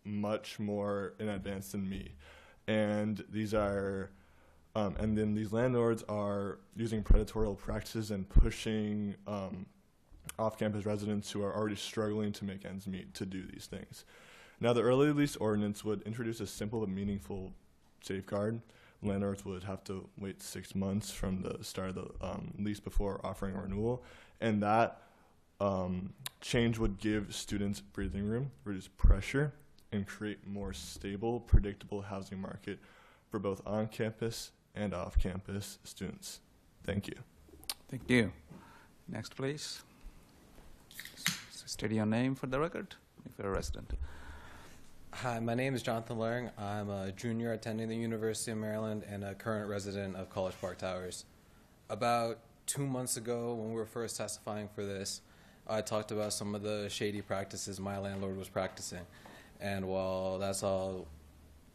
much more in advance than me. And these are, and then these landlords are using predatory practices and pushing off-campus residents who are already struggling to make ends meet to do these things. Now, the early lease ordinance would introduce a simple but meaningful safeguard. Landlords would have to wait 6 months from the start of the lease before offering a renewal, and that change would give students breathing room, reduce pressure, and create more stable, predictable housing market for both on-campus and off-campus students. Thank you. Thank you. Next, please. State your name for the record, if you're a resident. Hi, my name is Jonathan Luring. I'm a junior attending the University of Maryland and a current resident of College Park Towers. About 2 months ago, when we were first testifying for this, I talked about some of the shady practices my landlord was practicing. And while that's all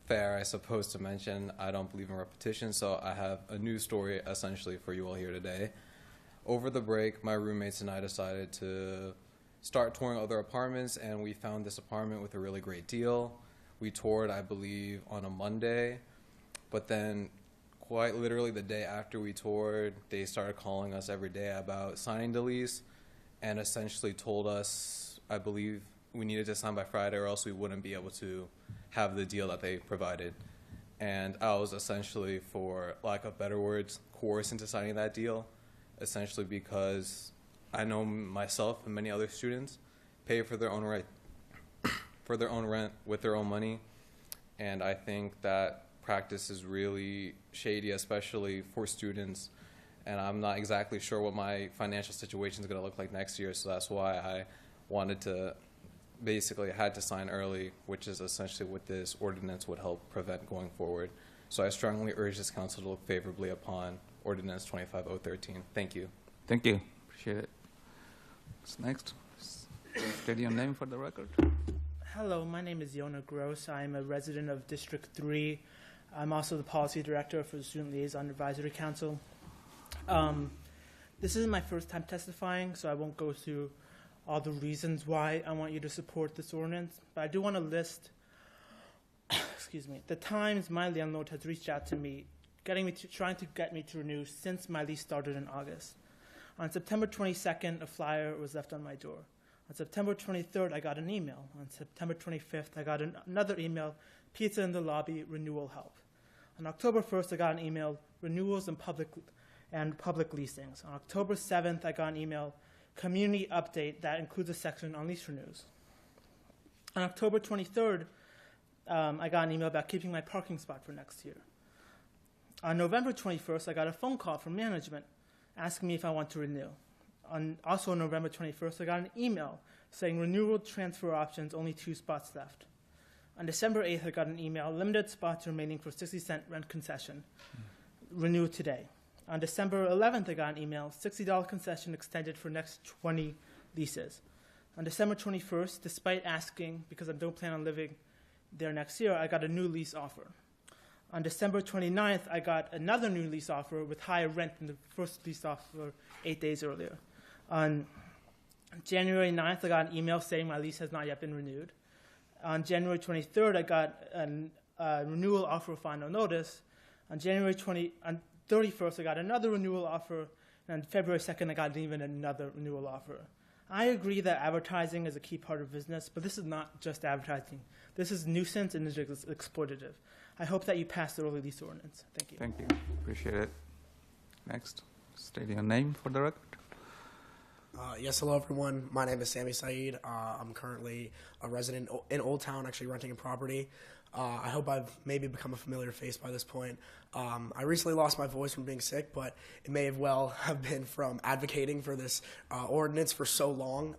fair, I suppose, to mention, I don't believe in repetition, so I have a new story essentially for you all here today. Over the break, my roommates and I decided to start touring other apartments, and we found this apartment with a really great deal. We toured, I believe, on a Monday, but then quite literally the day after we toured, they started calling us every day about signing the lease, and essentially told us, I believe, we needed to sign by Friday or else we wouldn't be able to have the deal that they provided. And I was essentially, for lack of better words, coerced into signing that deal, essentially because I know myself and many other students pay for their own rent with their own money, and I think that practice is really shady, especially for students. And I'm not exactly sure what my financial situation is going to look like next year, so that's why I wanted to, basically had to sign early, which is essentially what this ordinance would help prevent going forward. So I strongly urge this council to look favorably upon Ordinance 25013. Thank you. Thank you. Appreciate it. What's next? State your name for the record. Hello, my name is Yona Gross. I'm a resident of District 3. I'm also the policy director for the Student Liaison Advisory Council. This isn't my first time testifying, so I won't go through all the reasons why I want you to support this ordinance, but I do want to list, the times my landlord has reached out to me, trying to get me to renew since my lease started in August. On September 22nd, a flyer was left on my door. On September 23rd, I got an email. On September 25th, I got another email, pizza in the lobby, renewal help. On October 1st, I got an email, renewals and public leasings. On October 7th, I got an email, community update that includes a section on lease renews. On October 23rd, I got an email about keeping my parking spot for next year. On November 21st, I got a phone call from management asking me if I want to renew. Also on November 21st, I got an email saying renewal transfer options, only 2 spots left. On December 8th, I got an email, limited spots remaining for 60-cent rent concession, renew today. On December 11th, I got an email, $60 concession extended for next 20 leases. On December 21st, despite asking, because I don't plan on living there next year, I got a new lease offer. On December 29th, I got another new lease offer with higher rent than the first lease offer 8 days earlier. On January 9th, I got an email saying my lease has not yet been renewed. On January 23rd, I got a renewal offer with final notice. On January 31st, I got another renewal offer. And on February 2nd, I got even another renewal offer. I agree that advertising is a key part of business, but this is not just advertising. This is nuisance and it's exploitative. I hope that you pass the early lease ordinance. Thank you. Thank you. Appreciate it. Next, state your name for the record. Yes, hello everyone. My name is Sammy Saeed. I'm currently a resident in Old Town, actually renting a property. I hope I've maybe become a familiar face by this point. I recently lost my voice from being sick, but it may have been from advocating for this ordinance for so long.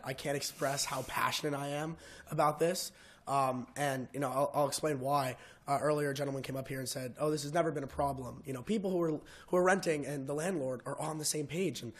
I can't express how passionate I am about this. And I'll explain why. Earlier, a gentleman came up here and said, "Oh, this has never been a problem." People who are renting and the landlord are on the same page, and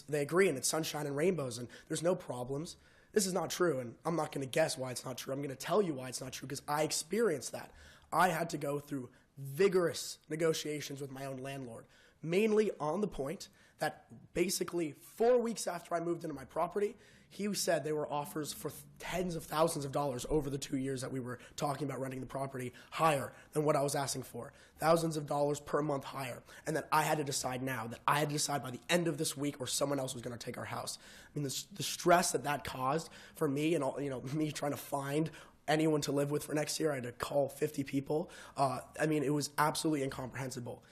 they agree, and it's sunshine and rainbows, and there's no problems. This is not true, and I'm not going to guess why it's not true. I'm going to tell you why it's not true because I experienced that. I had to go through vigorous negotiations with my own landlord, mainly on the point that basically 4 weeks after I moved into my property, he said there were offers for tens of thousands of dollars over the 2 years that we were talking about renting the property higher than what I was asking for. Thousands of dollars per month higher. And that I had to decide now, that I had to decide by the end of this week or someone else was going to take our house. I mean, the stress that caused for me and me trying to find anyone to live with for next year. I had to call 50 people. It was absolutely incomprehensible.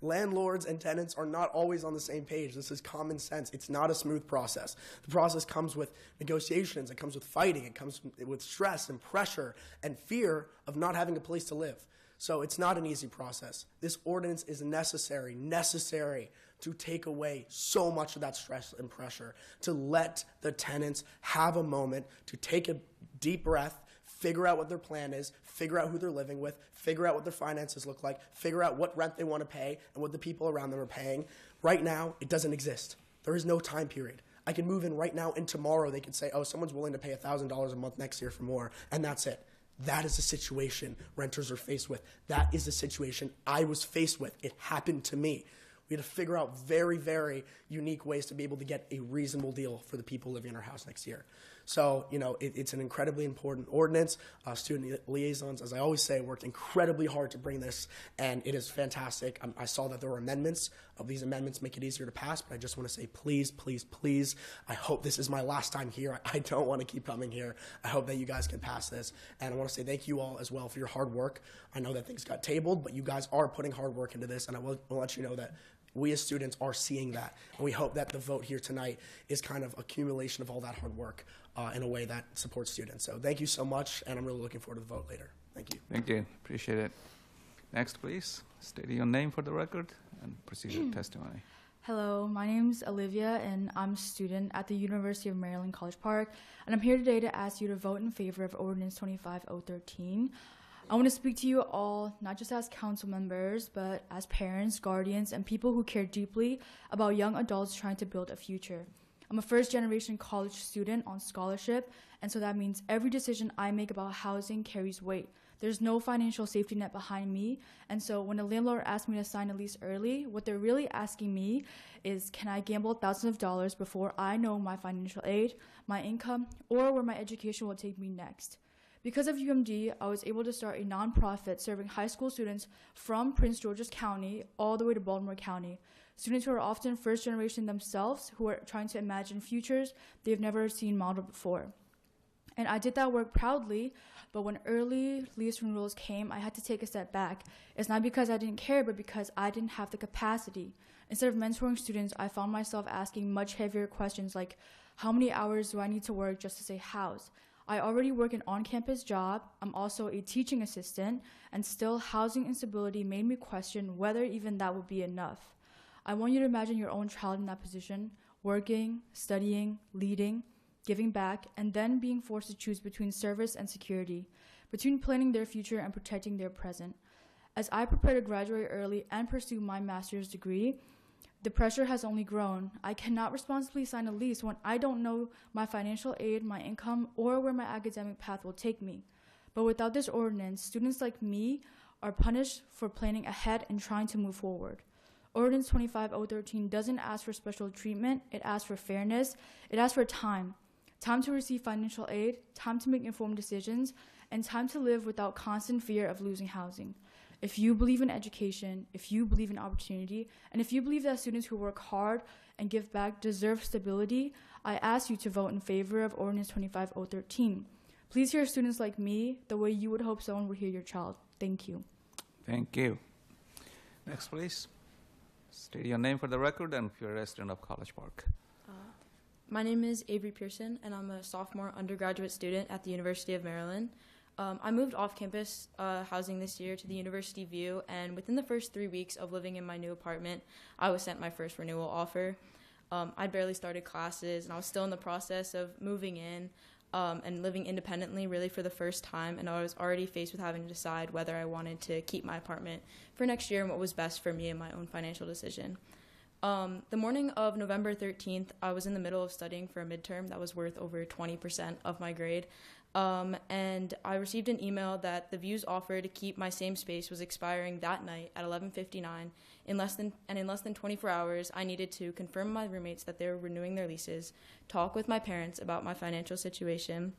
Landlords and tenants are not always on the same page. This is common sense. It's not a smooth process. The process comes with negotiations. It comes with fighting. It comes with stress and pressure and fear of not having a place to live. So it's not an easy process. This ordinance is necessary to take away so much of that stress and pressure, to let the tenants have a moment to take a deep breath, figure out what their plan is, figure out who they're living with, figure out what their finances look like, figure out what rent they want to pay and what the people around them are paying. Right now, it doesn't exist. There is no time period. I can move in right now and tomorrow they could say, oh, someone's willing to pay $1,000 a month next year for more, and that's it. That is the situation renters are faced with. That is the situation I was faced with. It happened to me. We had to figure out very, very unique ways to be able to get a reasonable deal for the people living in our house next year. So, it's an incredibly important ordinance. Student liaisons, as I always say, worked incredibly hard to bring this, and it is fantastic. I saw that there were amendments. These amendments make it easier to pass, but I just want to say, please, please, please, I hope this is my last time here. I don't want to keep coming here. I hope that you guys can pass this. And I want to say thank you all as well for your hard work. I know that things got tabled, but you guys are putting hard work into this, and I will let you know that we as students are seeing that. And we hope that the vote here tonight is kind of accumulation of all that hard work in a way that supports students. So thank you so much, and I'm really looking forward to the vote later. Thank you. Thank you. Appreciate it. Next, please. State your name for the record and proceed with testimony. Hello, my name is Olivia, and I'm a student at the University of Maryland, College Park, and I'm here today to ask you to vote in favor of Ordinance 25013. I want to speak to you all, not just as council members, but as parents, guardians, and people who care deeply about young adults trying to build a future. I'm a first-generation college student on scholarship, and so that means every decision I make about housing carries weight. There's no financial safety net behind me, and so when a landlord asks me to sign a lease early, what they're really asking me is, can I gamble thousands of dollars before I know my financial aid, my income, or where my education will take me next? Because of UMD, I was able to start a nonprofit serving high school students from Prince George's County all the way to Baltimore County. Students who are often first generation themselves, who are trying to imagine futures they've never seen modeled before. And I did that work proudly, but when early lease renewals came, I had to take a step back. It's not because I didn't care, but because I didn't have the capacity. Instead of mentoring students, I found myself asking much heavier questions like, how many hours do I need to work just to stay housed? I already work an on-campus job. I'm also a teaching assistant, and still housing instability made me question whether even that would be enough. I want you to imagine your own child in that position, working, studying, leading, giving back, and then being forced to choose between service and security, between planning their future and protecting their present. As I prepare to graduate early and pursue my master's degree, the pressure has only grown. I cannot responsibly sign a lease when I don't know my financial aid, my income, or where my academic path will take me. But without this ordinance, students like me are punished for planning ahead and trying to move forward. Ordinance 25013 doesn't ask for special treatment, it asks for fairness, it asks for time. Time to receive financial aid, time to make informed decisions, and time to live without constant fear of losing housing. If you believe in education, if you believe in opportunity, and if you believe that students who work hard and give back deserve stability, I ask you to vote in favor of Ordinance 25013. Please hear students like me the way you would hope someone would hear your child. Thank you. Thank you. Next, please. State your name for the record and if you're a resident of College Park. My name is Avery Pearson, and I'm a sophomore undergraduate student at the University of Maryland. I moved off-campus housing this year to the University View, and within the first 3 weeks of living in my new apartment, I was sent my first renewal offer. I'd barely started classes, and I was still in the process of moving in and living independently really for the first time, and I was already faced with having to decide whether I wanted to keep my apartment for next year and what was best for me and my own financial decision. The morning of November 13th, I was in the middle of studying for a midterm that was worth over 20% of my grade. And I received an email that the View's offer to keep my same space was expiring that night at 11:59. In less than 24 hours, I needed to confirm with my roommates that they were renewing their leases, talk with my parents about my financial situation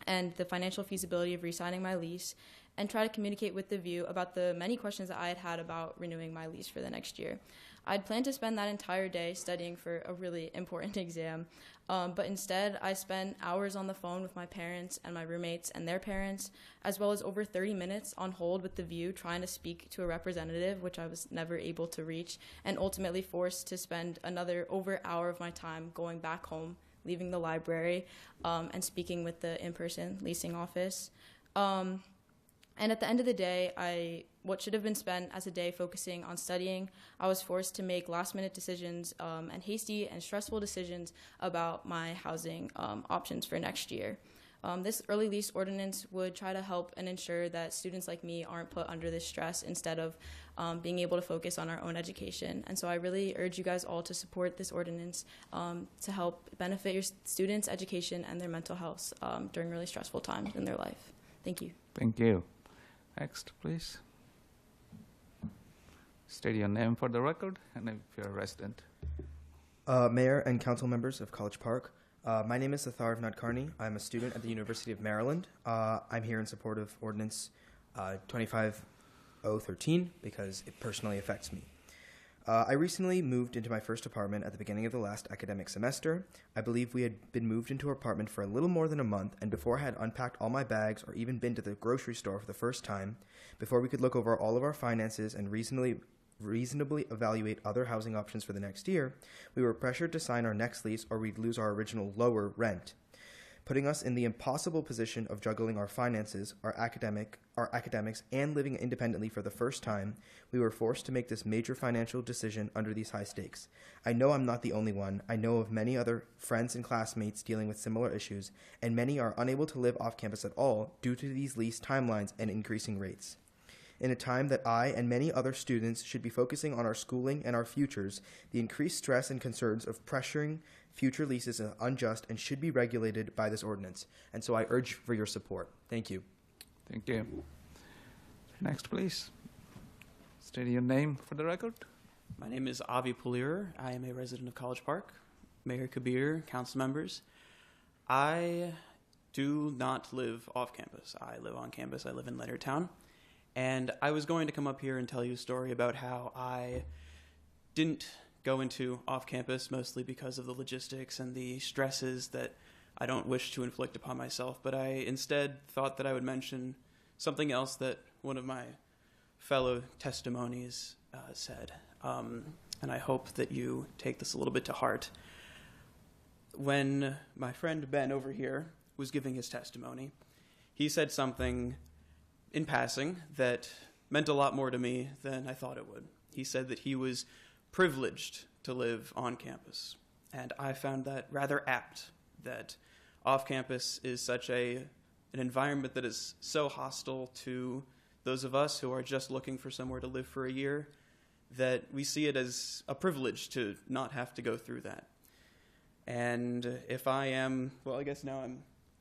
and the financial feasibility of re-signing my lease, and try to communicate with the View about the many questions that I had had about renewing my lease for the next year. I'd planned to spend that entire day studying for a really important exam, but instead I spent hours on the phone with my parents and my roommates and their parents, as well as over 30 minutes on hold with the View trying to speak to a representative, which I was never able to reach, and ultimately forced to spend another over hour of my time going back home, leaving the library, and speaking with the in-person leasing office. And at the end of the day, what should have been spent as a day focusing on studying, I was forced to make last-minute decisions and hasty and stressful decisions about my housing options for next year. This early lease ordinance would try to help and ensure that students like me aren't put under this stress instead of being able to focus on our own education. And so I really urge you guys all to support this ordinance to help benefit your students' education and their mental health during really stressful times in their life. Thank you. Thank you. Next, please. State your name for the record and if you're a resident. Mayor and council members of College Park, My name is Atharv Nadkarni. I'm a student at the University of Maryland. I'm here in support of Ordinance 25013 because it personally affects me. I recently moved into my first apartment at the beginning of the last academic semester. I believe we had been moved into our apartment for a little more than a month, and before I had unpacked all my bags or even been to the grocery store for the first time, before we could look over all of our finances and reasonably evaluate other housing options for the next year, we were pressured to sign our next lease or we'd lose our original lower rent, putting us in the impossible position of juggling our finances, our academics, and living independently for the first time. We were forced to make this major financial decision under these high stakes. I know I'm not the only one. I know of many other friends and classmates dealing with similar issues, and many are unable to live off campus at all due to these lease timelines and increasing rates. In a time that I and many other students should be focusing on our schooling and our futures, the increased stress and concerns of pressuring future leases is unjust and should be regulated by this ordinance. And so I urge for your support. Thank you. Thank you. Next, please. State your name for the record. My name is Avi Pulir. I am a resident of College Park. Mayor Kabir, council members. I do not live off campus. I live on campus. I live in Leonardtown. And I was going to come up here and tell you a story about how I didn't go into off-campus, mostly because of the logistics and the stresses that I don't wish to inflict upon myself. But I instead thought that I would mention something else that one of my fellow testimonies said. And I hope that you take this a little bit to heart. When my friend Ben over here was giving his testimony, he said something in passing that meant a lot more to me than I thought it would. He said that he was privileged to live on campus, and I found that rather apt, that off campus is such an environment that is so hostile to those of us who are just looking for somewhere to live for a year, that we see it as a privilege to not have to go through that. And if I am, well, I guess now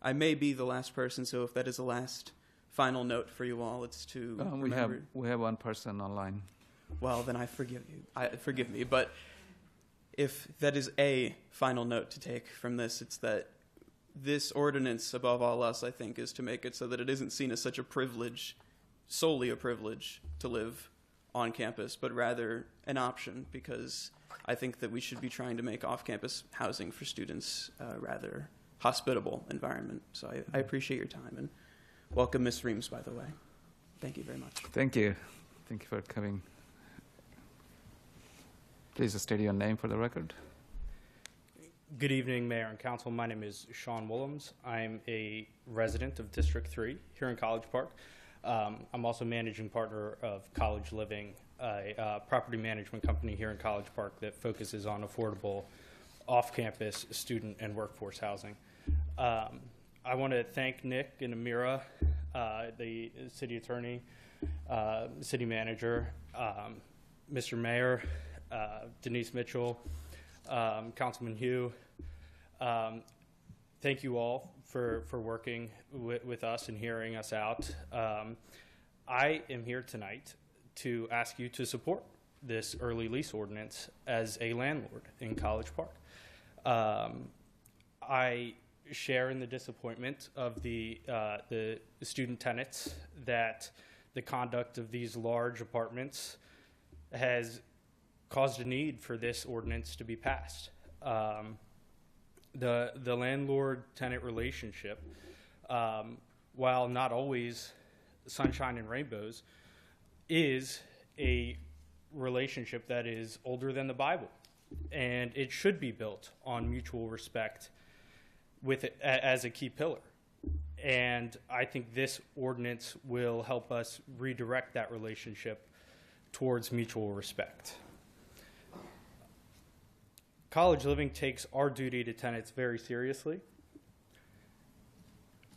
I may be the last person, so if that is the last final note for you all, it's to remember. We have one person online. Well, then I forgive you. Forgive me, but if that is a final note to take from this, it's that this ordinance, above all else, I think, is to make it so that it isn't seen as such a privilege, solely a privilege, to live on campus, but rather an option, because I think that we should be trying to make off-campus housing for students a rather hospitable environment. So I appreciate your time, and welcome, Ms. Reams, by the way. Thank you very much. Thank you. Thank you for coming. Please state your name for the record. Good evening, Mayor and Council. My name is Sean Willems. I'm a resident of District 3 here in College Park. I'm also managing partner of College Living, a property management company here in College Park that focuses on affordable off-campus student and workforce housing. I want to thank Nick and Amira, the city attorney, city manager, Mr. Mayor, Denise Mitchell, Councilman Hugh. Thank you all for working with us and hearing us out. I am here tonight to ask you to support this early lease ordinance as a landlord in College Park. I share in the disappointment of the student tenants that the conduct of these large apartments has caused a need for this ordinance to be passed. The landlord-tenant relationship, while not always sunshine and rainbows, is a relationship that is older than the Bible, and it should be built on mutual respect with it as a key pillar. And I think this ordinance will help us redirect that relationship towards mutual respect. College Living takes our duty to tenants very seriously.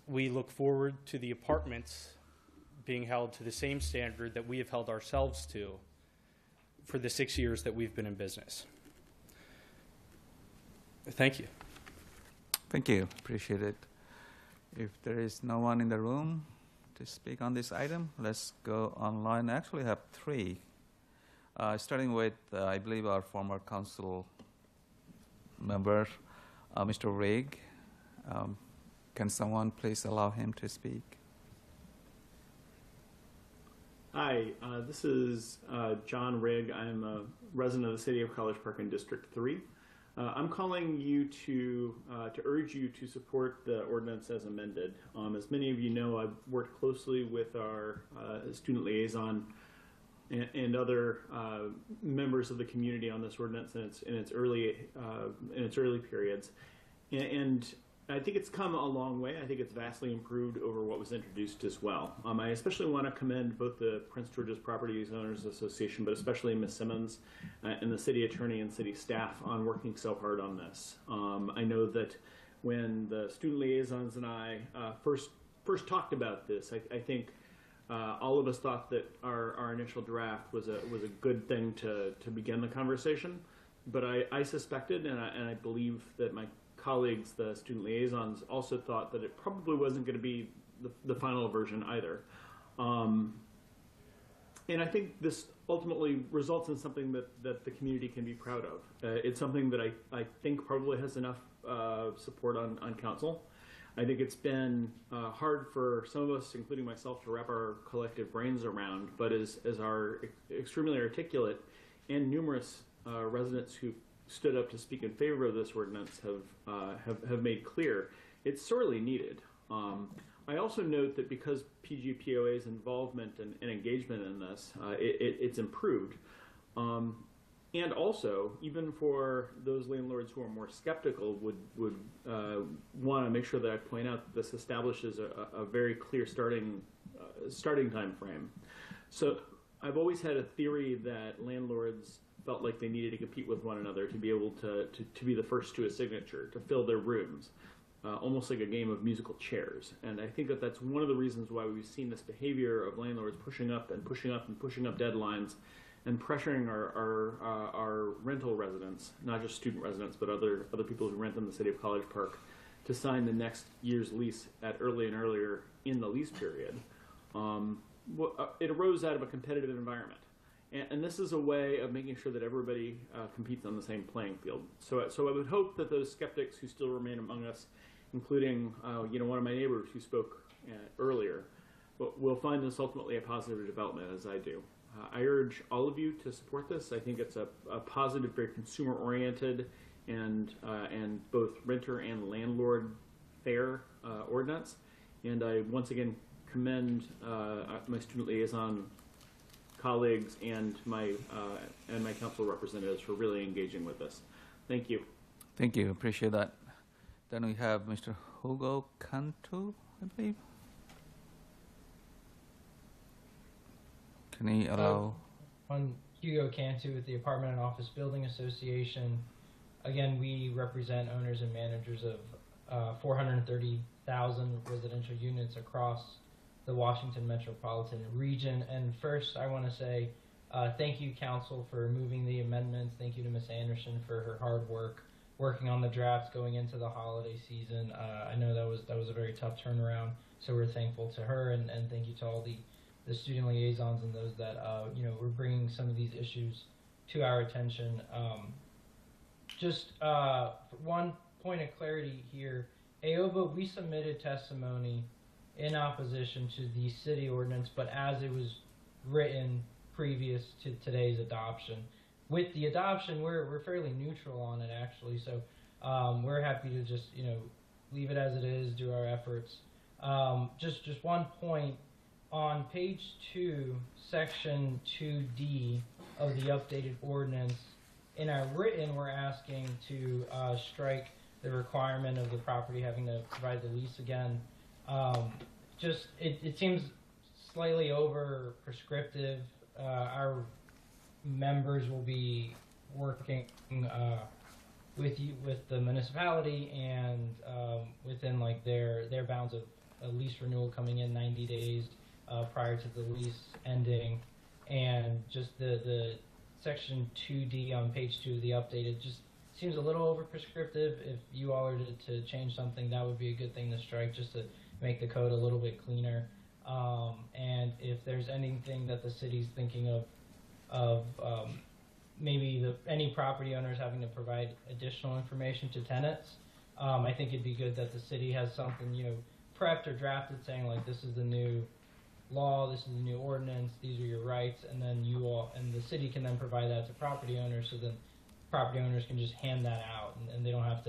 We look forward to the apartments being held to the same standard that we have held ourselves to for the 6 years that we've been in business. Thank you. Thank you. Appreciate it. If there is no one in the room to speak on this item, let's go online. I actually have three, starting with, I believe, our former council member, Mr. Rigg. Can someone please allow him to speak? Hi, this is John Rigg. I'm a resident of the City of College Park in District 3. I'm calling you to urge you to support the ordinance as amended. As many of you know, I've worked closely with our student liaison and other members of the community on this ordinance in its early periods, and I think it's come a long way. I think it's vastly improved over what was introduced as well. I especially want to commend both the Prince George's Properties Owners Association, but especially Ms. Simmons and the city attorney and city staff on working so hard on this. I know that when the student liaisons and I first talked about this, I think all of us thought that our initial draft was a good thing to begin the conversation. But I suspected, and I believe that my colleagues, the student liaisons, also thought that it probably wasn't going to be the final version either. And I think this ultimately results in something that the community can be proud of. It's something that I think probably has enough support on council. I think it's been hard for some of us, including myself, to wrap our collective brains around, but as our extremely articulate and numerous residents who stood up to speak in favor of this ordinance have made clear, it's sorely needed. I also note that because PGPOA's involvement and engagement in this, it's improved. And also, even for those landlords who are more skeptical, would want to make sure that I point out that this establishes a very clear starting time frame. So I've always had a theory that landlords felt like they needed to compete with one another to be able to be the first to a signature, to fill their rooms, almost like a game of musical chairs. And I think that that's one of the reasons why we've seen this behavior of landlords pushing up deadlines and pressuring our rental residents, not just student residents, but other people who rent in the City of College Park, to sign the next year's lease at early and earlier in the lease period. It arose out of a competitive environment. And this is a way of making sure that everybody competes on the same playing field. So I would hope that those skeptics who still remain among us, including one of my neighbors who spoke earlier, will find this ultimately a positive development, as I do. I urge all of you to support this. I think it's a positive, very consumer-oriented, and both renter and landlord fair ordinance. And I once again commend my student liaison colleagues and my council representatives for really engaging with this. Thank you. Thank you. Appreciate that. Then we have Mr. Hugo Cantu, I believe. Can he allow? I'm Hugo Cantu with the Apartment and Office Building Association. Again, we represent owners and managers of 430,000 residential units across the Washington metropolitan region. And first, I want to say thank you, Council, for moving the amendments. Thank you to Ms. Anderson for her hard work working on the drafts going into the holiday season. I know that was a very tough turnaround, so we're thankful to her, and thank you to all the student liaisons and those that were bringing some of these issues to our attention. Just one point of clarity here, AOVA, we submitted testimony in opposition to the city ordinance, but as it was written previous to today's adoption. With the adoption, we're fairly neutral on it, actually, so we're happy to just leave it as it is, do our efforts. Just one point, on page 2, section 2D of the updated ordinance, in our written, we're asking to strike the requirement of the property having to provide the lease again. It seems slightly over prescriptive. Our members will be working with the municipality and within their bounds of a lease renewal coming in 90 days prior to the lease ending, and just the section 2D on page 2 of the updated just seems a little over prescriptive. If you all are to change something, that would be a good thing to strike, just to make the code a little bit cleaner. And if there's anything that the city's thinking of maybe any property owners having to provide additional information to tenants, I think it'd be good that the city has something, prepped or drafted saying like, this is the new law, this is the new ordinance, these are your rights, and then and the city can then provide that to property owners, so then property owners can just hand that out, and we don't have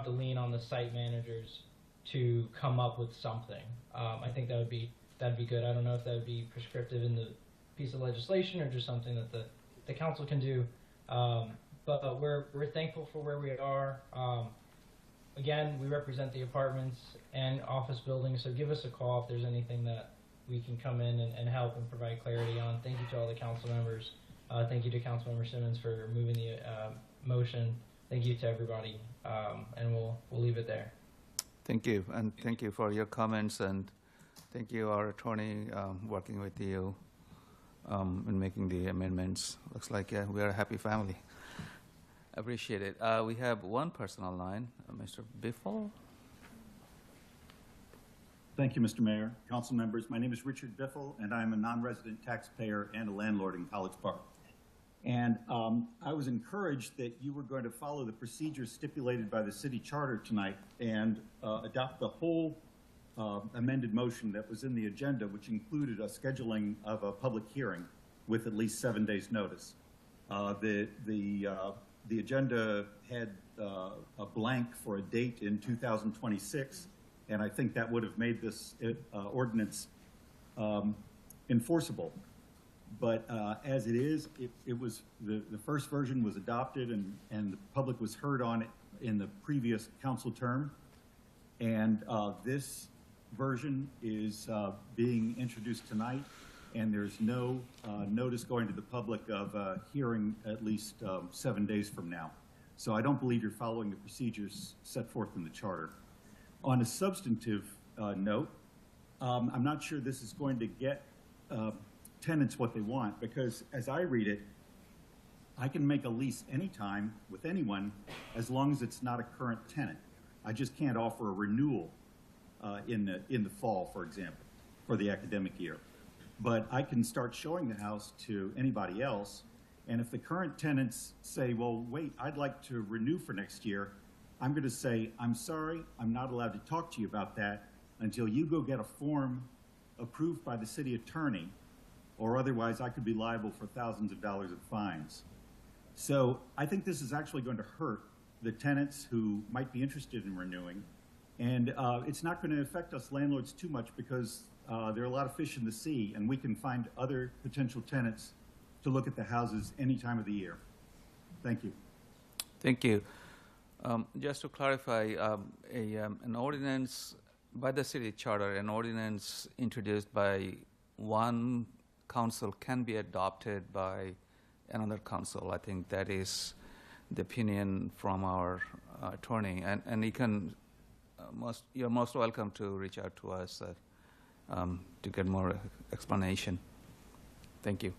to lean on the site managers to come up with something. I think that'd be good. I don't know if that would be prescriptive in the piece of legislation or just something that the council can do. But we're thankful for where we are. Again, we represent the apartments and office buildings, so give us a call if there's anything that we can come in and help and provide clarity on. Thank you to all the council members. Thank you to Councilmember Simmons for moving the motion. Thank you to everybody, and we'll leave it there. Thank you, and thank you for your comments, and thank you, our attorney, working with you in making the amendments. Looks like we are a happy family. Appreciate it. We have one person online, Mr. Biffle. Thank you, Mr. Mayor, council members. My name is Richard Biffle, and I'm a non-resident taxpayer and a landlord in College Park. And I was encouraged that you were going to follow the procedures stipulated by the city charter tonight and adopt the whole amended motion that was in the agenda, which included a scheduling of a public hearing with at least 7 days' notice. The agenda had a blank for a date in 2026, and I think that would have made this ordinance enforceable. But as it is, it was the first version was adopted, and the public was heard on it in the previous council term, and this version is being introduced tonight, and there's no notice going to the public of a hearing at least 7 days from now. So I don't believe you're following the procedures set forth in the charter. On a substantive note, I'm not sure this is going to get tenants what they want, because as I read it, I can make a lease anytime with anyone as long as it's not a current tenant. I just can't offer a renewal in the fall, for example, for the academic year. But I can start showing the house to anybody else, and if the current tenants say, well, wait, I'd like to renew for next year, I'm going to say, I'm sorry, I'm not allowed to talk to you about that until you go get a form approved by the city attorney, or otherwise I could be liable for thousands of dollars of fines. So I think this is actually going to hurt the tenants who might be interested in renewing, and it's not going to affect us landlords too much, because there are a lot of fish in the sea, and we can find other potential tenants to look at the houses any time of the year. Thank you. Thank you. Just to clarify, an ordinance by the city charter, an ordinance introduced by one council can be adopted by another council. I think that is the opinion from our attorney, and you can you're most welcome to reach out to us to get more explanation. Thank you.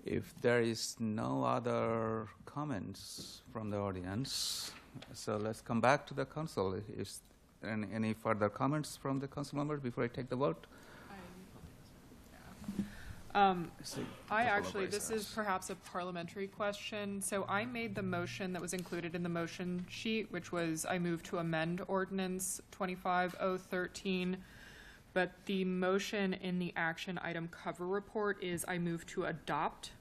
If there is no other comments from the audience, so let's come back to the council. Is there any further comments from the council members before I take the vote? This is perhaps a parliamentary question. So I made the motion that was included in the motion sheet, which was I move to amend ordinance 25013. But the motion in the action item cover report is I move to adopt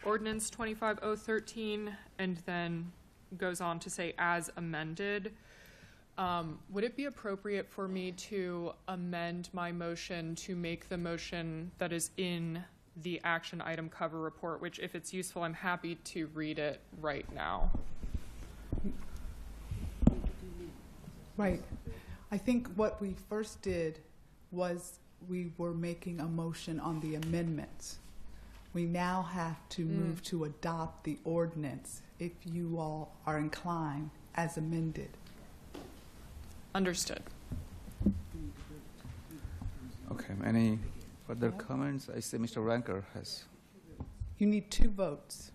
ordinance 25013, and then goes on to say as amended. Would it be appropriate for me to amend my motion to make the motion that is in the action item cover report, which if it's useful, I'm happy to read it right now. Right. I think what we first did was we were making a motion on the amendments. We now have to move to adopt the ordinance, if you all are inclined, as amended. Understood. Okay, any further comments? I see Mr. Ranker has. You need 2 votes.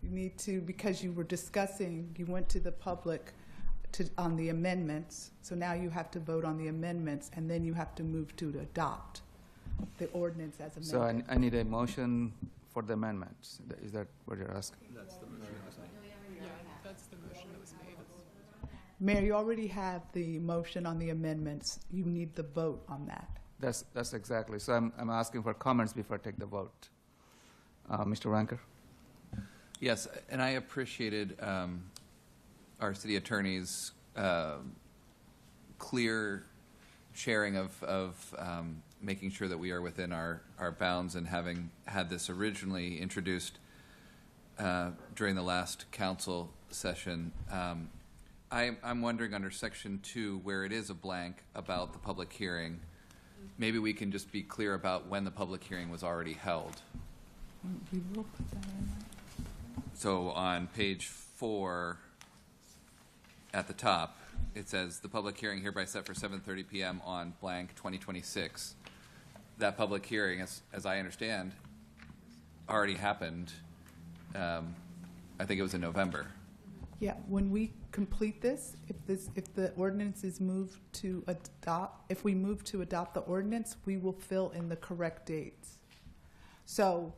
You need to, because you were discussing, you went to the public on the amendments, so now you have to vote on the amendments, and then you have to move to adopt the ordinance as amended. So I need a motion for the amendments. Is that what you're asking? That's the motion that was made. Yeah, that's the motion that was made. Mayor, you already have the motion on the amendments. You need the vote on that. That's exactly. So I'm asking for comments before I take the vote. Mr. Ranker? Yes, and I appreciated our city attorney's clear sharing of making sure that we are within our bounds, and having had this originally introduced during the last council session. I'm wondering under section 2, where it is a blank about the public hearing, maybe we can just be clear about when the public hearing was already held. We will put that in. So on page 4 at the top, it says the public hearing hereby set for 7:30 p.m. on blank 2026. That public hearing, as I understand, already happened. I think it was in November. Yeah, when we complete this, if the ordinance is moved to adopt, if we move to adopt the ordinance, we will fill in the correct dates. So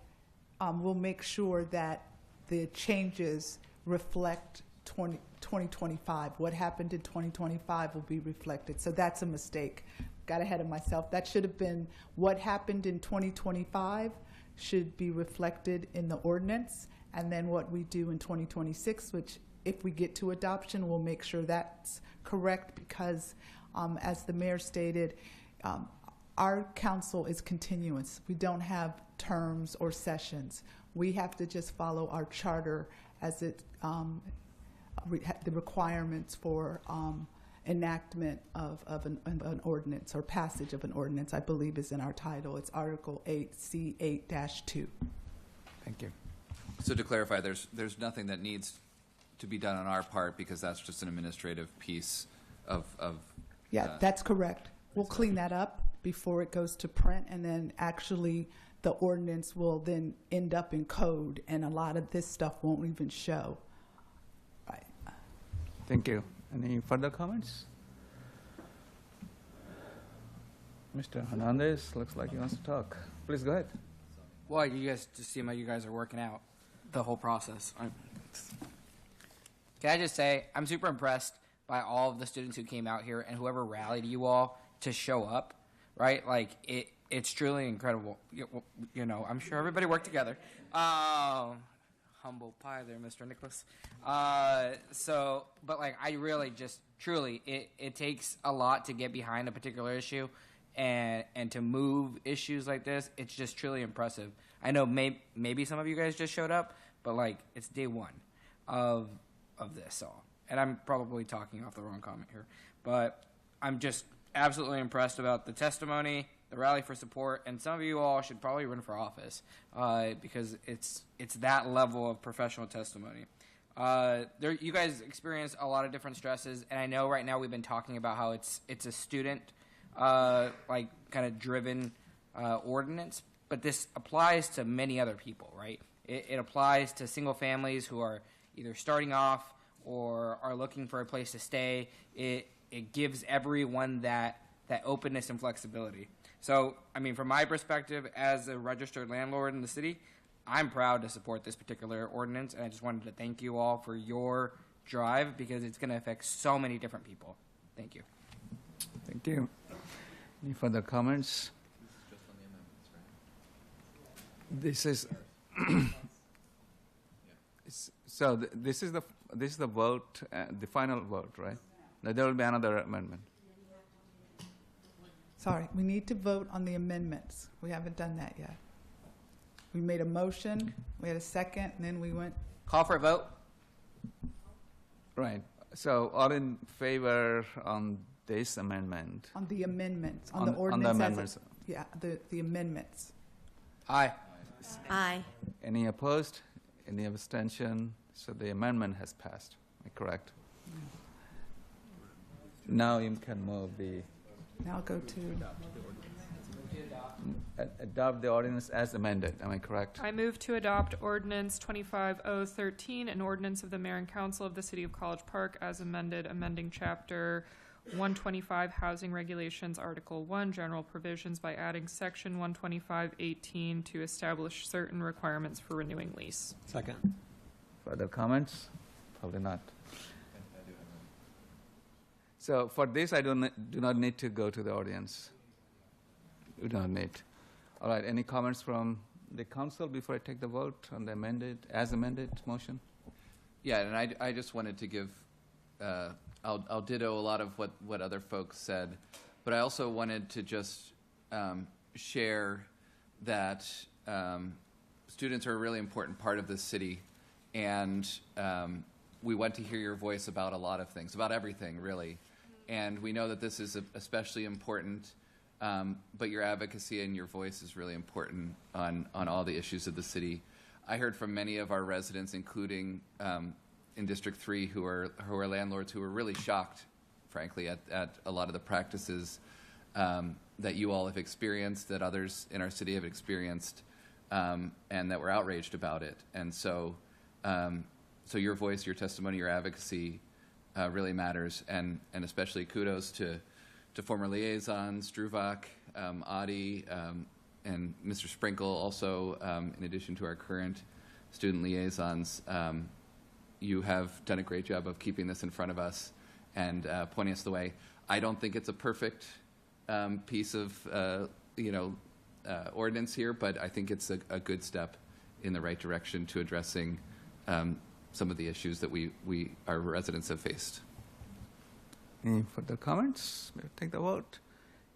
we'll make sure that the changes reflect 2025. What happened in 2025 will be reflected. So that's a mistake. Got ahead of myself. That should have been what happened in 2025 should be reflected in the ordinance, and then what we do in 2026, which if we get to adoption, we'll make sure that's correct, because as the mayor stated, our council is continuous. We don't have terms or sessions. We have to just follow our charter as it the requirements for enactment of an ordinance or passage of an ordinance, I believe, is in our title. It's Article 8C8-2. Thank you. So to clarify, there's nothing that needs to be done on our part, because that's just an administrative piece of Yeah, that's correct. We'll clean that up before it goes to print, and then actually the ordinance will then end up in code, and a lot of this stuff won't even show. Right. Thank you. Any further comments? Mr. Hernandez looks like he wants to talk. Please go ahead. Well, you guys just seem like you guys are working out the whole process. Can I just say, I'm super impressed by all of the students who came out here and whoever rallied you all to show up, right? Like, it's truly incredible. You know, I'm sure everybody worked together. Humble pie there, Mr. Nicholas. But like, I really just, truly, it takes a lot to get behind a particular issue and to move issues like this. It's just truly impressive. I know maybe some of you guys just showed up, but like, it's day one of this all. And I'm probably talking off the wrong comment here, but I'm just absolutely impressed about the testimony, the rally for support, and some of you all should probably run for office because it's that level of professional testimony. You guys experience a lot of different stresses, and I know right now we've been talking about how it's a student like kind of driven ordinance, but this applies to many other people, right? It applies to single families who are either starting off or are looking for a place to stay. It gives everyone that openness and flexibility. So, I mean, from my perspective as a registered landlord in the city, I'm proud to support this particular ordinance, and I just wanted to thank you all for your drive because it's going to affect so many different people. Thank you. Thank you. Any further comments? This is so. This is the vote, the final vote, right? Now, there will be another amendment. Sorry, we need to vote on the amendments. We haven't done that yet. We made a motion, we had a second, and then we went. Call for a vote. Right. So, all in favor on this amendment? On the amendments, on the ordinance. On the amendments. Yeah, the amendments. Aye. Aye. Any opposed? Any abstention? So the amendment has passed. Am I correct? Now you can move the. Now go to. Adopt the ordinance as amended. Am I correct? I move to adopt ordinance 25013, an ordinance of the mayor and council of the city of College Park as amended, amending chapter 125 housing regulations, article 1 general provisions by adding section 12518 to establish certain requirements for renewing lease. Second. Further comments? Probably not. So for this, I do not need to go to the audience. We do not need. All right, any comments from the council before I take the vote on the as amended motion? Yeah, and I just wanted to give, I'll ditto a lot of what other folks said, but I also wanted to just share that students are a really important part of this city, and we want to hear your voice about a lot of things, about everything, really. And we know that this is especially important, but your advocacy and your voice is really important on all the issues of the city. I heard from many of our residents, including in District 3, who are landlords, who were really shocked, frankly, at a lot of the practices that you all have experienced, that others in our city have experienced, and that were outraged about it. And so your voice, your testimony, your advocacy really matters, and especially kudos to former liaisons, Druvak, Adi, and Mr. Sprinkle, also, in addition to our current student liaisons. You have done a great job of keeping this in front of us and pointing us the way. I don't think it's a perfect piece of ordinance here, but I think it's a good step in the right direction to addressing some of the issues that our residents have faced. Any further comments? We'll take the vote.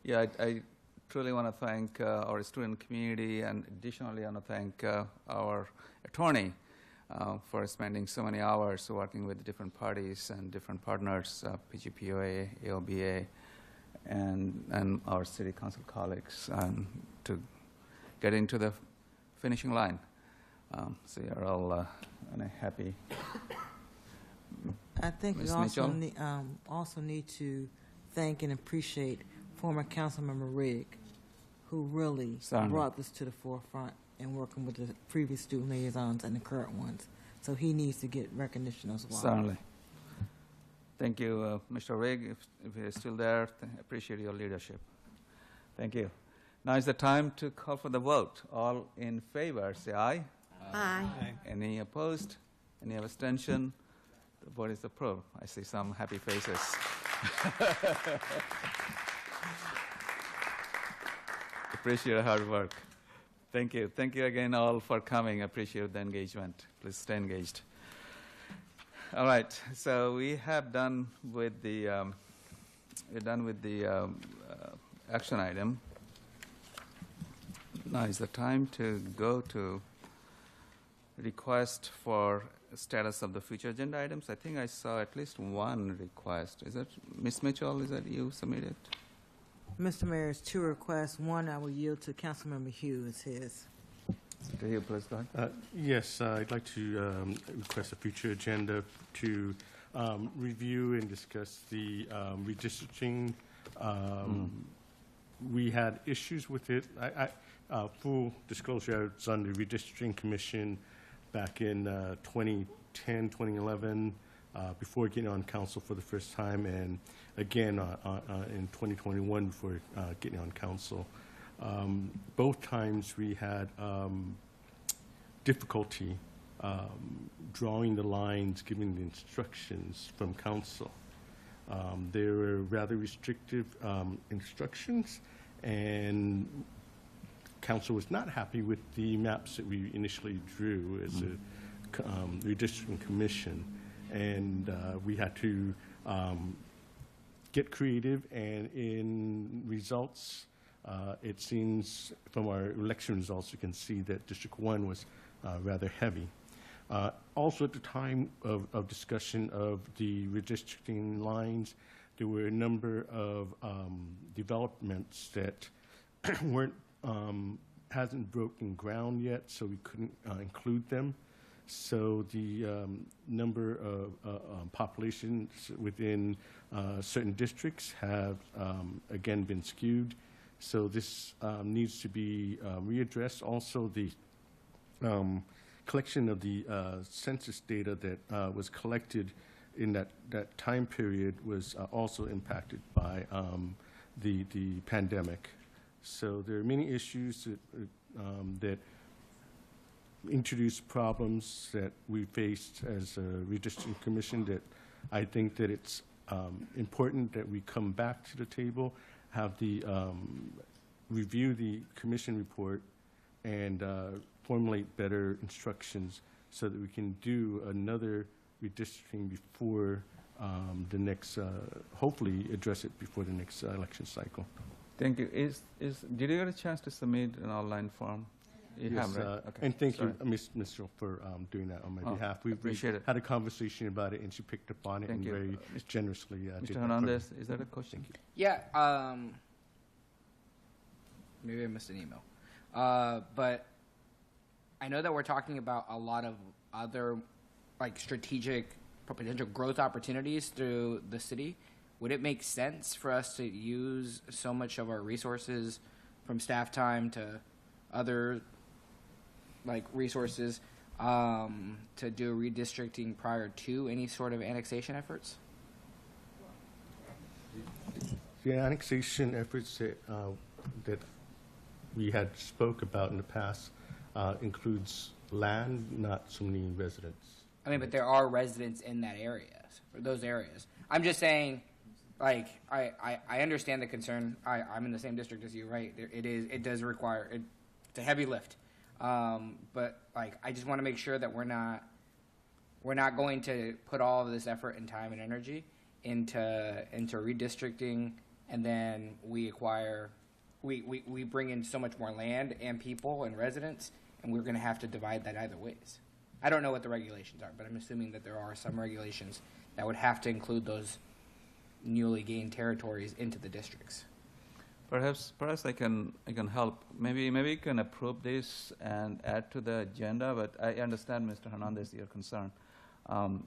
Yeah, I truly want to thank our student community, and additionally I want to thank our attorney for spending so many hours working with different parties and different partners, PGPOA, AOBA, and our city council colleagues to get into the finishing line. So you're all happy. I think Ms. we also need to thank and appreciate former Councilmember Rigg, who really brought this to the forefront in working with the previous student liaisons and the current ones. So he needs to get recognition as well. Certainly. Thank you, Mr. Rigg. If you're still there, appreciate your leadership. Thank you. Now is the time to call for the vote. All in favor, say aye. Aye. Any opposed? Any abstention? The vote is approved. I see some happy faces. Appreciate your hard work. Thank you. Thank you again all for coming. Appreciate the engagement. Please stay engaged. All right. So we have done with the action item. Now is the time to go to request for status of the future agenda items. I think I saw at least one request. Is that Ms. Mitchell? Is that you submitted? Mr. Mayor, it's two requests. One I will yield to Councilmember Hughes. It's his. To you, please go ahead. Yes, I'd like to request a future agenda to review and discuss the redistricting. We had issues with it. Full disclosure, I was on the redistricting commission back in 2010, 2011, before getting on council for the first time, and again in 2021 before getting on council. Both times we had difficulty drawing the lines, giving the instructions from council. They were rather restrictive instructions, and council was not happy with the maps that we initially drew as a redistricting commission, and we had to get creative, and in results, it seems from our election results, you can see that District 1 was rather heavy. Also at the time of discussion of the redistricting lines, there were a number of developments that weren't hasn't broken ground yet, so we couldn't include them. So the number of populations within certain districts have again been skewed. So this needs to be readdressed. Also, the collection of the census data that was collected in that time period was also impacted by the pandemic. So there are many issues that introduced problems that we faced as a redistricting commission that I think that it's important that we come back to the table, have the review the commission report, and formulate better instructions so that we can do another redistricting before the next, hopefully address it before the next election cycle. Thank you. Did you get a chance to submit an online form? You Yes, have, right? Okay. and thank Sorry. you, Ms. Mitchell, for doing that on my Oh, behalf. We appreciate it. had a conversation about it, and she picked up on it Thank and you. very generously did Mr. that for me. Hernandez, is that a question? Yeah, maybe I missed an email. But I know that we're talking about a lot of other, like, strategic potential growth opportunities through the city. Would it make sense for us to use so much of our resources, from staff time to other, like, resources, to do redistricting prior to any sort of annexation efforts? The annexation efforts that we had spoke about in the past includes land, not so many residents. I mean, but there are residents in that area, or those areas. I'm just saying, like, I understand the concern. I'm in the same district as you, right? It does require, it's a heavy lift. But, like, I just want to make sure that we're not going to put all of this effort and time and energy into redistricting, and then we bring in so much more land and people and residents, and we're going to have to divide that either ways. I don't know what the regulations are, but I'm assuming that there are some regulations that would have to include those newly gained territories into the districts. Perhaps I can help. Maybe you can approve this and add to the agenda. But I understand, Mr. Hernandez, your concern.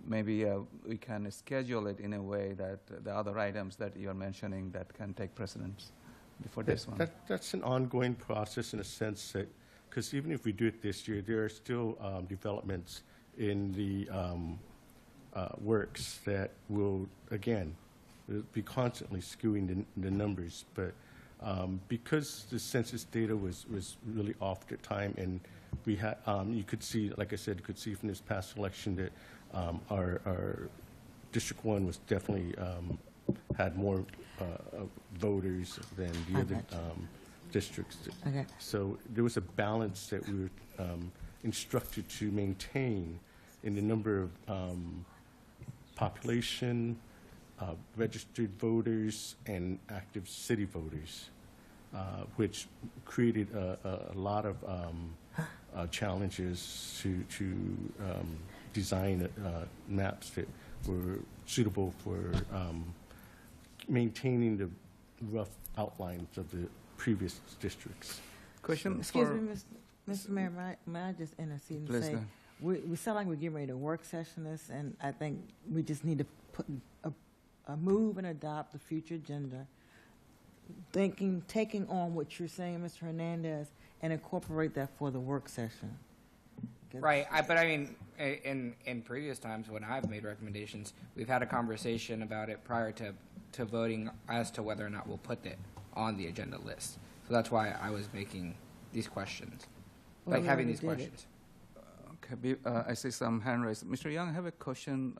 Maybe we can schedule it in a way that the other items that you're mentioning that can take precedence before this one. That's an ongoing process in a sense that, because even if we do it this year, there are still developments in the works that will, again, be constantly skewing the numbers. But because the census data was really off at the time, and we had, you could see, like I said, you could see from this past election that our District 1 was definitely had more voters than the other districts. Okay. So there was a balance that we were instructed to maintain in the number of population, registered voters, and active city voters, which created a lot of challenges to design maps that were suitable for maintaining the rough outlines of the previous districts. Question Excuse me, Mr. Mayor, may I just intercede and Please say, go. we sound like we're getting ready to work session this, and I think we just need to put a move and adopt the future agenda, taking on what you're saying, Mr. Hernandez, and incorporate that for the work session. Right, but I mean, in previous times when I've made recommendations, we've had a conversation about it prior to voting as to whether or not we'll put it on the agenda list. So that's why I was making these questions, Well, like we having already these did it. questions. Okay, I see some hand raised. Mr. Young, I have a question.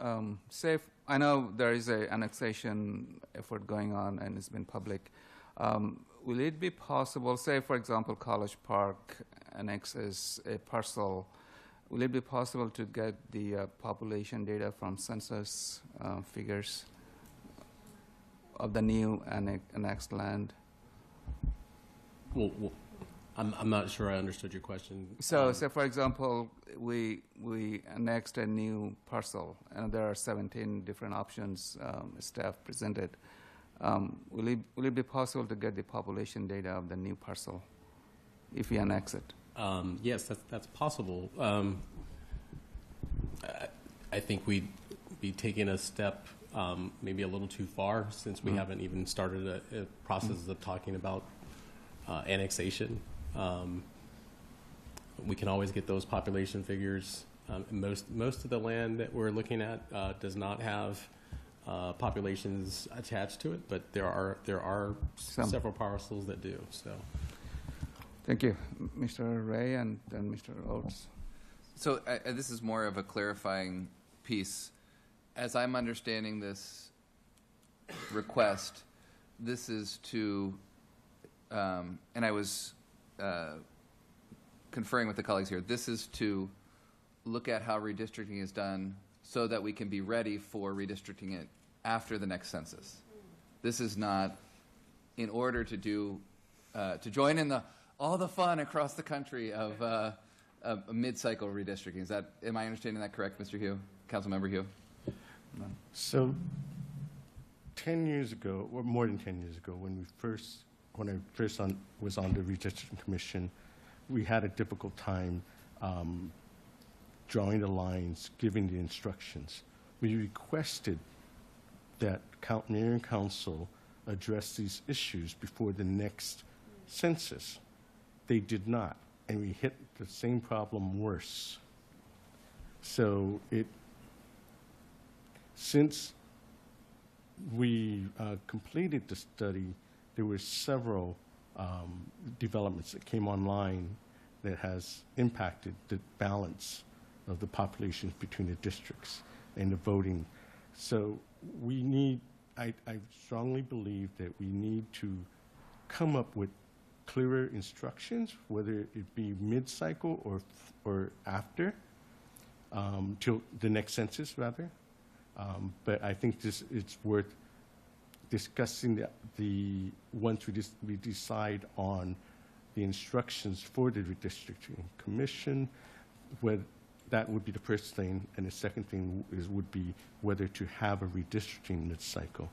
I know there is an annexation effort going on and it's been public. Will it be possible, say, for example, College Park annexes a parcel, will it be possible to get the population data from census figures of the new annexed land? Well, I'm not sure I understood your question. So, for example, we annexed a new parcel, and there are 17 different options staff presented. Will it be possible to get the population data of the new parcel if we annex it? Yes, that's possible. I think we'd be taking a step maybe a little too far, since we haven't even started a process of talking about annexation. We can always get those population figures. Most of the land that we're looking at does not have populations attached to it, but there are several parcels that do. So, thank you, Mr. Ray, and then Mr. Oates. So this is more of a clarifying piece. As I'm understanding this, request. This is to, and I was conferring with the colleagues here, this is to look at how redistricting is done so that we can be ready for redistricting it after the next census. This is not in order to do, to join in all the fun across the country of a mid-cycle redistricting. Am I understanding that correct, Mr. Hugh? Councilmember Hugh? No. So 10 years ago, or more than 10 years ago, when I first was on the Redistricting Commission, we had a difficult time drawing the lines, giving the instructions. We requested that Mayor and Council address these issues before the next census. They did not, and we hit the same problem worse. So since we completed the study, there were several developments that came online that has impacted the balance of the populations between the districts and the voting. So I strongly believe that we need to come up with clearer instructions, whether it be mid-cycle or after, till the next census, rather. But I think it's worth discussing once we decide on the instructions for the Redistricting Commission, that would be the first thing, and the second thing would be whether to have a redistricting mid-cycle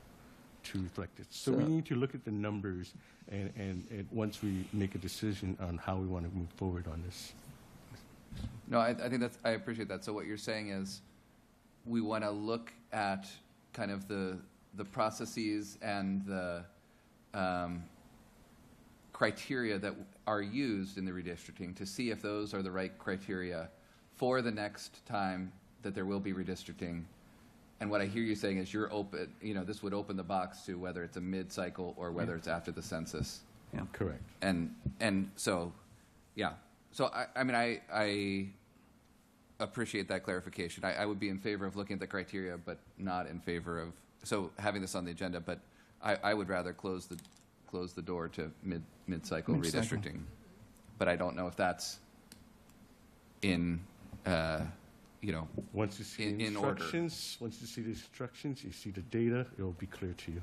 to reflect it. So we need to look at the numbers and once we make a decision on how we want to move forward on this. No, I think I appreciate that. So what you're saying is we want to look at kind of the processes and the criteria that are used in the redistricting to see if those are the right criteria for the next time that there will be redistricting. And what I hear you saying is you're open, this would open the box to whether it's a mid-cycle or whether it's after the census. Yeah, correct. And so, yeah. So, I appreciate that clarification. I would be in favor of looking at the criteria, but not in favor of, having this on the agenda, but I would rather close the door to mid-cycle redistricting. But I don't know if that's in, once you see the instructions, order. Once you see the instructions, you see the data, it will be clear to you.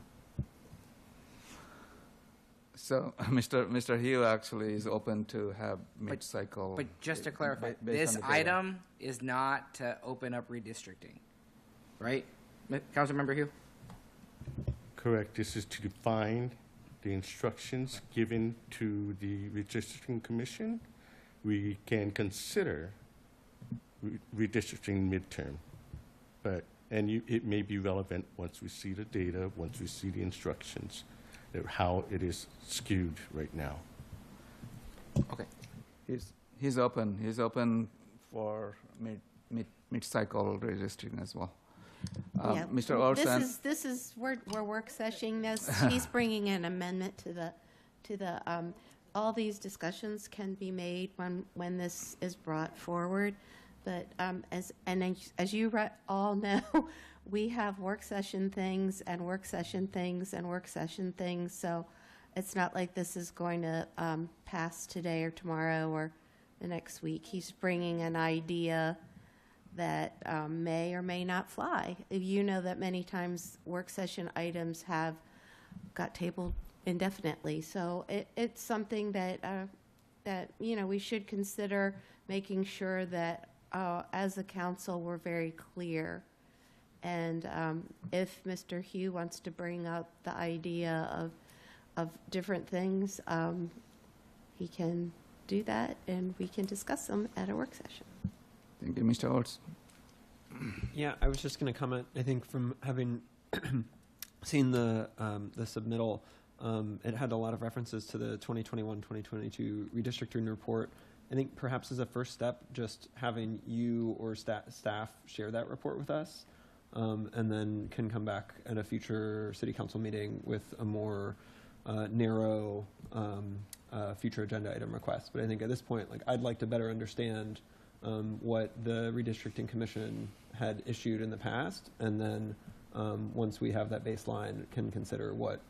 So Mr. Hugh actually is open to have mid-cycle. But just to clarify, this item is not to open up redistricting, right? Councilmember Hugh? Correct. This is to define the instructions given to the Redistricting Commission. We can consider redistricting midterm, it may be relevant once we see the data, once we see the instructions, how it is skewed right now. Okay. He's open. He's open for mid-cycle redistricting as well. Yeah. Mr. Olson. We're work sessioning this. He's bringing an amendment to the all these discussions can be made when this is brought forward. But as you all know, we have work session things and work session things and work session things. So it's not like this is going to pass today or tomorrow or the next week. He's bringing an idea that may or may not fly. You know that many times work session items have got tabled indefinitely. So it's something that we should consider, making sure that as a council we're very clear. And if Mr. Hugh wants to bring up the idea of different things, he can do that, and we can discuss them at a work session. Thank you, Mr. Olds. Yeah, I was just going to comment. I think from having seen the submittal, it had a lot of references to the 2021-2022 redistricting report. I think perhaps as a first step, just having you or staff share that report with us, and then can come back at a future city council meeting with a more narrow future agenda item request. But I think at this point, I'd like to better understand what the Redistricting Commission had issued in the past, and then once we have that baseline, can consider what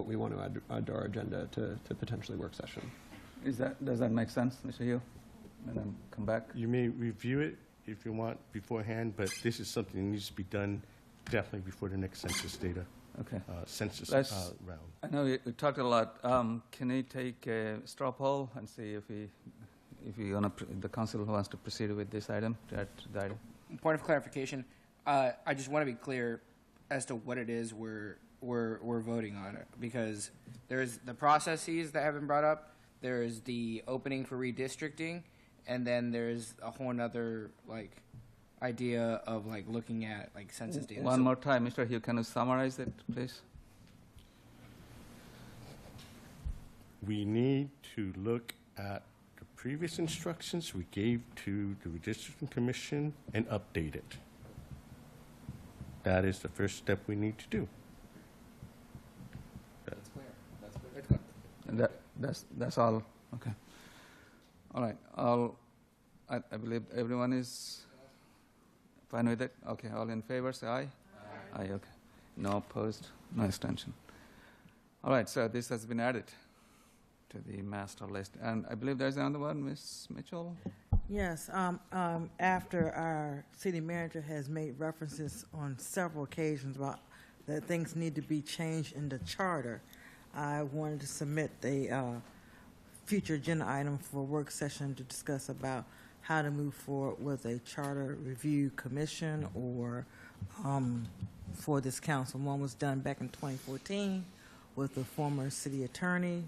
we want to add to our agenda to potentially work session. Does that make sense, Mr. Hill? And then come back? You may review it if you want beforehand, but this is something that needs to be done definitely before the next census data. Okay. Census round. I know we talked a lot. Can we take a straw poll and see if the council wants to proceed with this item? Point of clarification. I just want to be clear as to what it is we're voting on, because there's the processes that have been brought up. There's the opening for redistricting, and then there's a whole other idea of looking at census data. One more time, Mr. Hugh, can you summarize it, please? We need to look at the previous instructions we gave to the Redistricting Commission and update it. That is the first step we need to do. That's clear. That's clear. And that's all. Okay. All right. I believe everyone is fine with it. Okay. All in favor, say aye. Aye. Okay. No opposed. No abstention. All right. So this has been added to the master list, and I believe there's another one, Ms. Mitchell. Yes. After our city manager has made references on several occasions about that things need to be changed in the charter, I wanted to submit a future agenda item for a work session to discuss about how to move forward with a charter review commission or for this council. One was done back in 2014 with the former city attorney,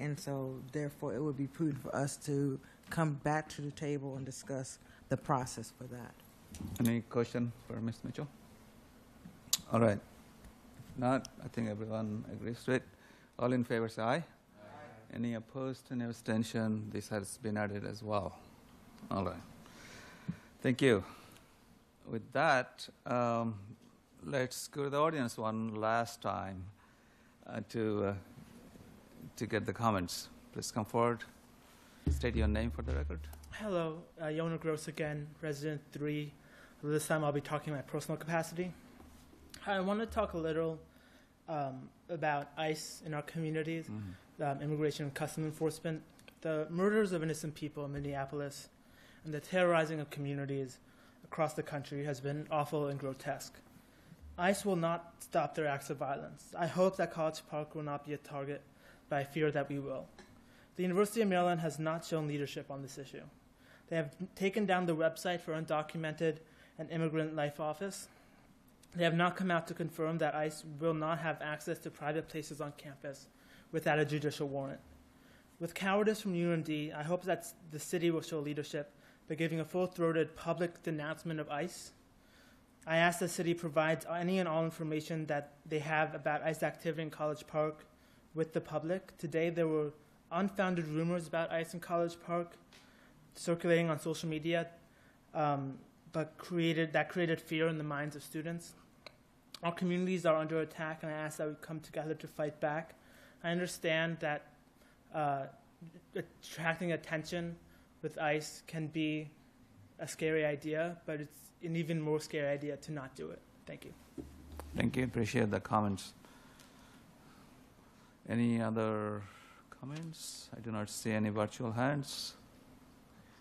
and so therefore it would be prudent for us to come back to the table and discuss the process for that. Any question for Ms. Mitchell? All right. If not, I think everyone agrees to it. All in favor, say aye. Aye. Any opposed, any abstention? This has been added as well. All right. Thank you. With that, let's go to the audience one last time to get the comments. Please come forward. State your name for the record. Hello, Yona Gross again, resident 3. This time I'll be talking in my personal capacity. I want to talk a little about ICE in our communities, immigration and customs enforcement, the murders of innocent people in Minneapolis, and the terrorizing of communities across the country has been awful and grotesque. ICE will not stop their acts of violence. I hope that College Park will not be a target, but I fear that we will. The University of Maryland has not shown leadership on this issue. They have taken down the website for undocumented and immigrant life office. They have not come out to confirm that ICE will not have access to private places on campus without a judicial warrant. With cowardice from UND, I hope that the city will show leadership by giving a full-throated public denouncement of ICE. I ask the city provides any and all information that they have about ICE activity in College Park with the public. Today there were unfounded rumors about ICE in College Park circulating on social media, but created fear in the minds of students. Our communities are under attack, and I ask that we come together to fight back. I understand that attracting attention with ICE can be a scary idea, but it's an even more scary idea to not do it. Thank you. Thank you. Appreciate the comments. Any other comments? I do not see any virtual hands.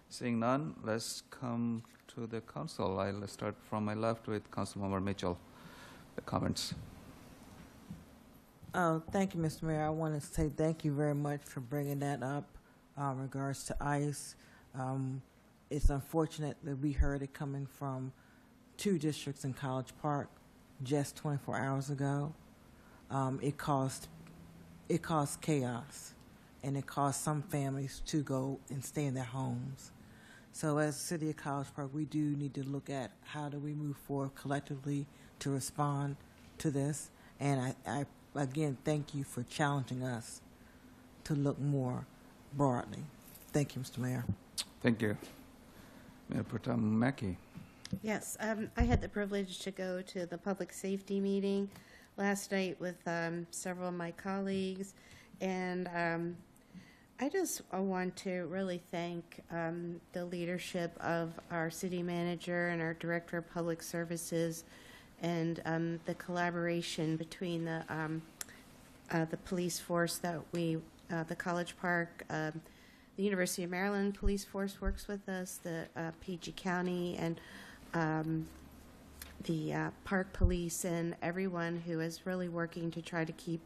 Seeing none, let's come to the council. I'll start from my left with Councilmember Mitchell. The comments. Thank you, Mr. Mayor. I want to say thank you very much for bringing that up in regards to ICE. It's unfortunate that we heard it coming from 2 districts in College Park just 24 hours ago. It caused chaos, and it caused some families to go and stay in their homes. So as the City of College Park, we do need to look at how do we move forward collectively to respond to this. And I again, thank you for challenging us to look more broadly. Thank you, Mr. Mayor. Thank you. Mayor Pro Tem Mackey. Yes, I had the privilege to go to the public safety meeting last night with several of my colleagues, and I just want to really thank the leadership of our city manager and our director of public services and the collaboration between the police force that the College Park, the University of Maryland Police Force works with us, the PG County, and the Park Police, and everyone who is really working to try to keep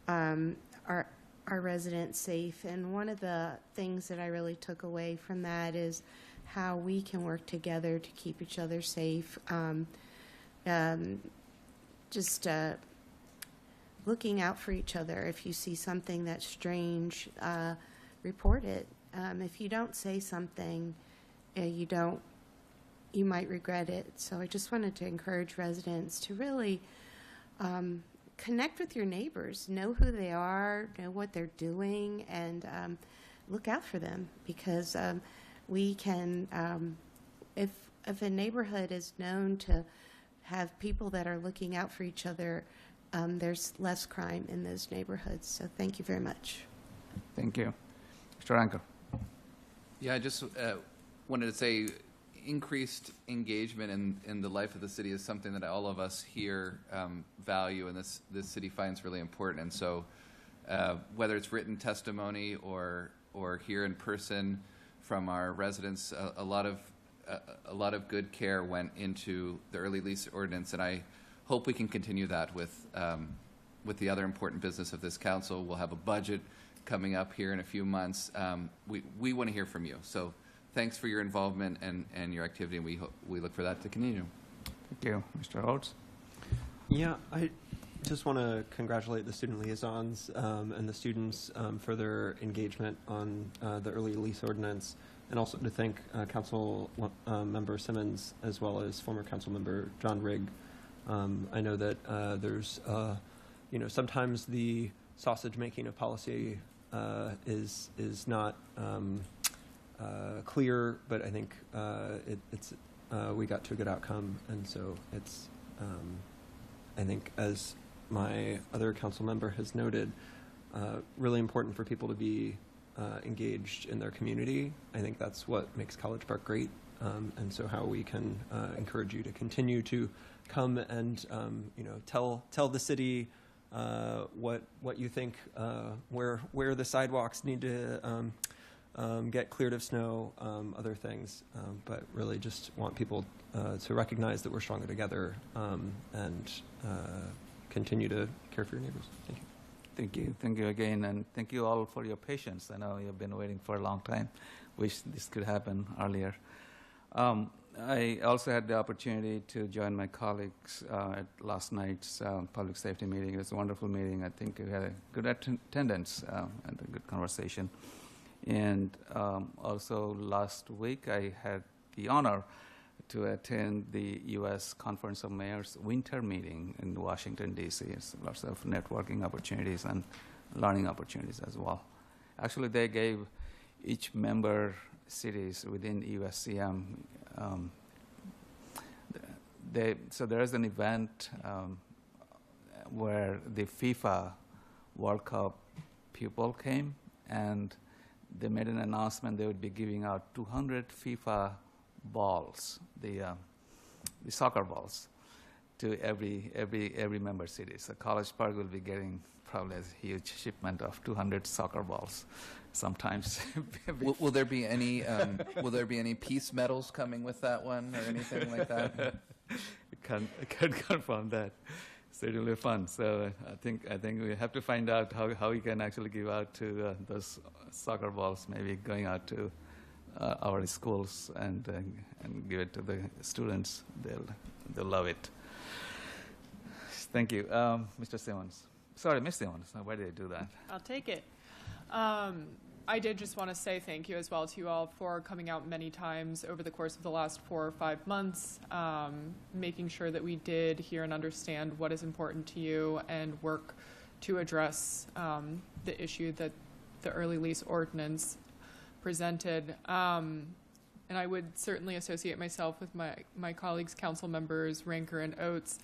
our residents safe. And one of the things that I really took away from that is how we can work together to keep each other safe. Just looking out for each other. If you see something that's strange, report it. If you don't say something, you might regret it. So I just wanted to encourage residents to really connect with your neighbors, know who they are, know what they're doing, and look out for them, because we can, if a neighborhood is known to have people that are looking out for each other, there's less crime in those neighborhoods. So thank you very much. Thank you. Mr. Anker. Yeah, I just wanted to say increased engagement in the life of the city is something that all of us here value, and this city finds really important. And so whether it's written testimony or here in person from our residents, a lot of good care went into the early lease ordinance, and I hope we can continue that with the other important business of this council. We'll have a budget coming up here in a few months. We want to hear from you. So thanks for your involvement and your activity, and we look for that to continue. Thank you. Mr. Holtz? Yeah, I just want to congratulate the student liaisons and the students for their engagement on the early lease ordinance, and also to thank Council Member Simmons as well as former Council Member John Rigg. I know that there's, sometimes the sausage making of policy is not clear, but I think we got to a good outcome, and so it's I think, as my other council member has noted, really important for people to be engaged in their community. I think that's what makes College Park great, and so how we can encourage you to continue to come and tell the city what you think, where the sidewalks need to get cleared of snow, other things, but really just want people to recognize that we're stronger together and continue to care for your neighbors. Thank you. Thank you. Thank you again, and thank you all for your patience. I know you've been waiting for a long time. Wish this could happen earlier. I also had the opportunity to join my colleagues at last night's public safety meeting. It was a wonderful meeting. I think we had a good attendance and a good conversation. And also last week, I had the honor to attend the U.S. Conference of Mayors winter meeting in Washington, D.C. It's lots of networking opportunities and learning opportunities as well. Actually, they gave each member cities within USCM, so there is an event where the FIFA World Cup people came, and they made an announcement they would be giving out 200 FIFA balls, the soccer balls, to every member city. So College Park will be getting probably a huge shipment of 200 soccer balls. Sometimes. Will there be any peace medals coming with that one or anything like that? I can't confirm that. Certainly fun. So I think we have to find out how we can actually give out to those soccer balls. Maybe going out to our schools and give it to the students. They'll love it. Thank you, Mr. Simmons. Sorry, Ms. Simmons. Why did I do that? I'll take it. I did just want to say thank you as well to you all for coming out many times over the course of the last 4 or 5 months, making sure that we did hear and understand what is important to you and work to address the issue that the early lease ordinance presented. And I would certainly associate myself with my colleagues, council members, Ranker and Oates.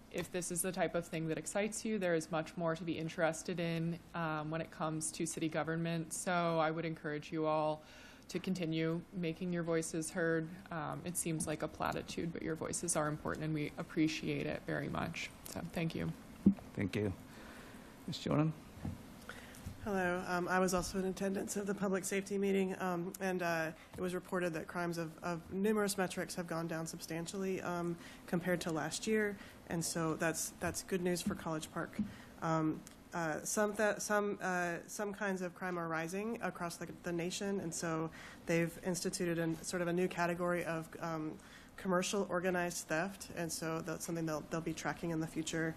If this is the type of thing that excites you, there is much more to be interested in when it comes to city government. So I would encourage you all to continue making your voices heard. It seems like a platitude, but your voices are important, and we appreciate it very much. So thank you. Thank you. Ms. Jordan? Hello. I was also in attendance of the public safety meeting, and it was reported that crimes of numerous metrics have gone down substantially compared to last year, and so that's good news for College Park. Some kinds of crime are rising across the nation, and so they've instituted sort of a new category of commercial organized theft, and so that's something they'll be tracking in the future.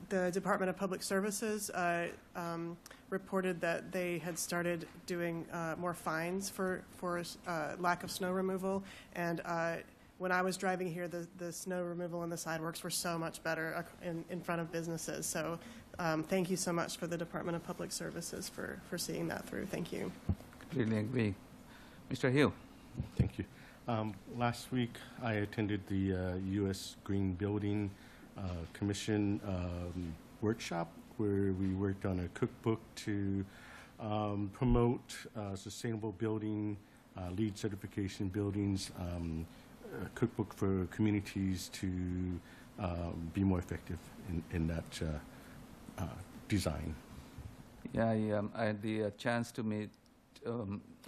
The Department of Public Services reported that they had started doing more fines for lack of snow removal, and when I was driving here, the snow removal and the sidewalks were so much better in front of businesses. So thank you so much for the Department of Public Services for seeing that through. Thank you. Completely agree. Mr. Hill. Thank you. Last week, I attended the U.S. Green Building Commission workshop where we worked on a cookbook to promote sustainable building, LEED certification buildings, a cookbook for communities to be more effective in that design. Yeah, I had the chance to meet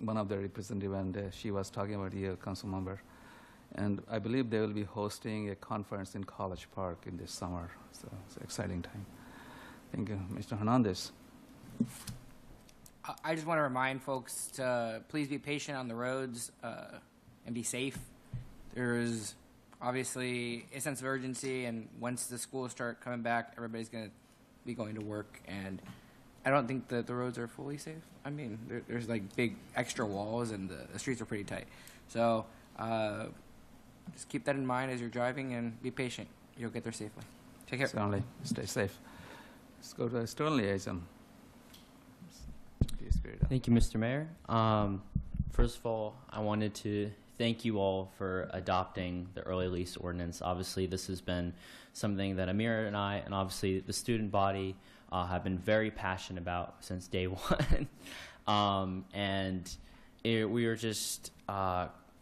one of the representatives, and she was talking about the council member. And I believe they will be hosting a conference in College Park in this summer. So it's an exciting time. Thank you. Mr. Hernandez. I just want to remind folks to please be patient on the roads and be safe. There's obviously a sense of urgency, and once the schools start coming back, everybody's going to be going to work. And I don't think that the roads are fully safe. I mean, there's like big extra walls, and the streets are pretty tight. So just keep that in mind as you're driving, and be patient. You'll get there safely. Take care. Certainly. Stay safe. Let's go to a student liaison. Thank you, Mr. Mayor. First of all, I wanted to thank you all for adopting the early release ordinance. Obviously, this has been something that Amira and I, and obviously the student body, have been very passionate about since day one. We are just,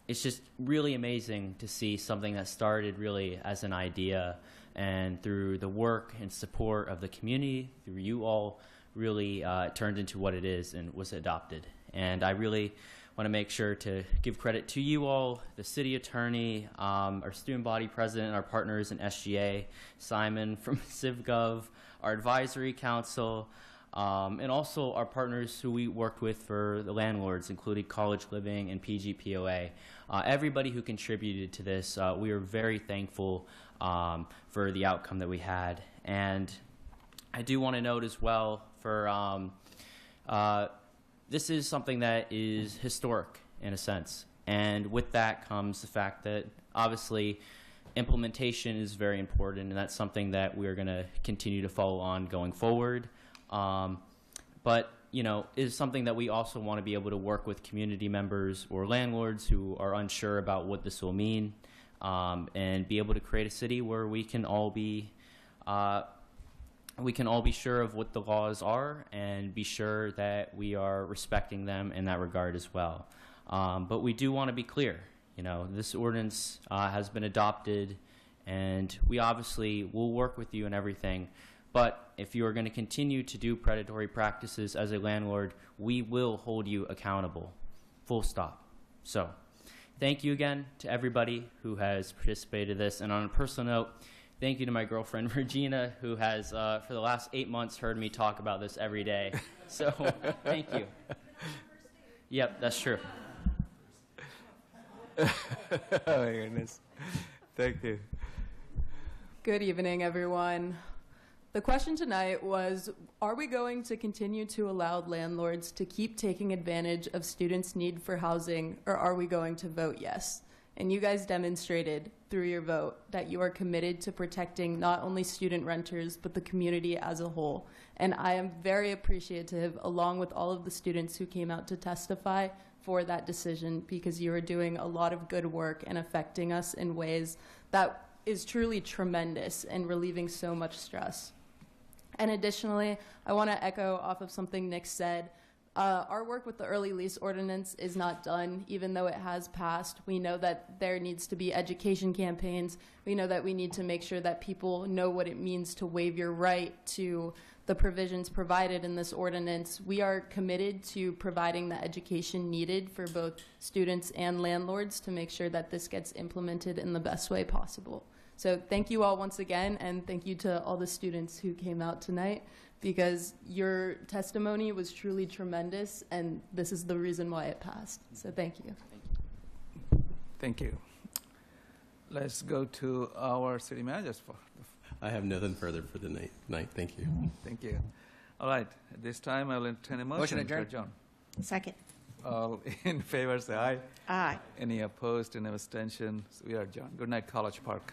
it's just really amazing to see something that started really as an idea, and through the work and support of the community, through you all, really turned into what it is and was adopted. And I really want to make sure to give credit to you all, the city attorney, our student body president, our partners in SGA, Simon from CivGov, our advisory council, and also our partners who we worked with for the landlords, including College Living and PGPOA. Everybody who contributed to this, we are very thankful for the outcome that we had. And I do want to note as well for this is something that is historic in a sense. And with that comes the fact that obviously implementation is very important, and that's something that we're going to continue to follow on going forward. But, you know, is something that we also want to be able to work with community members or landlords who are unsure about what this will mean, and be able to create a city where we can all be sure of what the laws are and be sure that we are respecting them in that regard as well. But we do want to be clear. You know, this ordinance has been adopted, and we obviously will work with you and everything. But if you are going to continue to do predatory practices as a landlord, we will hold you accountable. Full stop. So thank you again to everybody who has participated in this. And on a personal note, thank you to my girlfriend, Regina, who has, for the last 8 months, heard me talk about this every day. So thank you. Yep, that's true. Oh, my goodness. Thank you. Good evening, everyone. The question tonight was, are we going to continue to allow landlords to keep taking advantage of students' need for housing, or are we going to vote yes? And you guys demonstrated through your vote that you are committed to protecting not only student renters, but the community as a whole. And I am very appreciative, along with all of the students who came out to testify, for that decision, because you are doing a lot of good work and affecting us in ways that is truly tremendous and relieving so much stress. And additionally, I want to echo off of something Nick said. Our work with the early lease ordinance is not done, even though it has passed. We know that there needs to be education campaigns. We know that we need to make sure that people know what it means to waive your right to the provisions provided in this ordinance. We are committed to providing the education needed for both students and landlords to make sure that this gets implemented in the best way possible. So thank you all once again, and thank you to all the students who came out tonight, because your testimony was truly tremendous, and this is the reason why it passed. So thank you. Thank you. Let's go to our city managers for I have nothing further for the night. Thank you. Thank you. All right. At this time, I will entertain a motion to adjourn. Second. All in favor, say aye. Aye. Any opposed? Any abstentions? We are adjourned. Good night, College Park.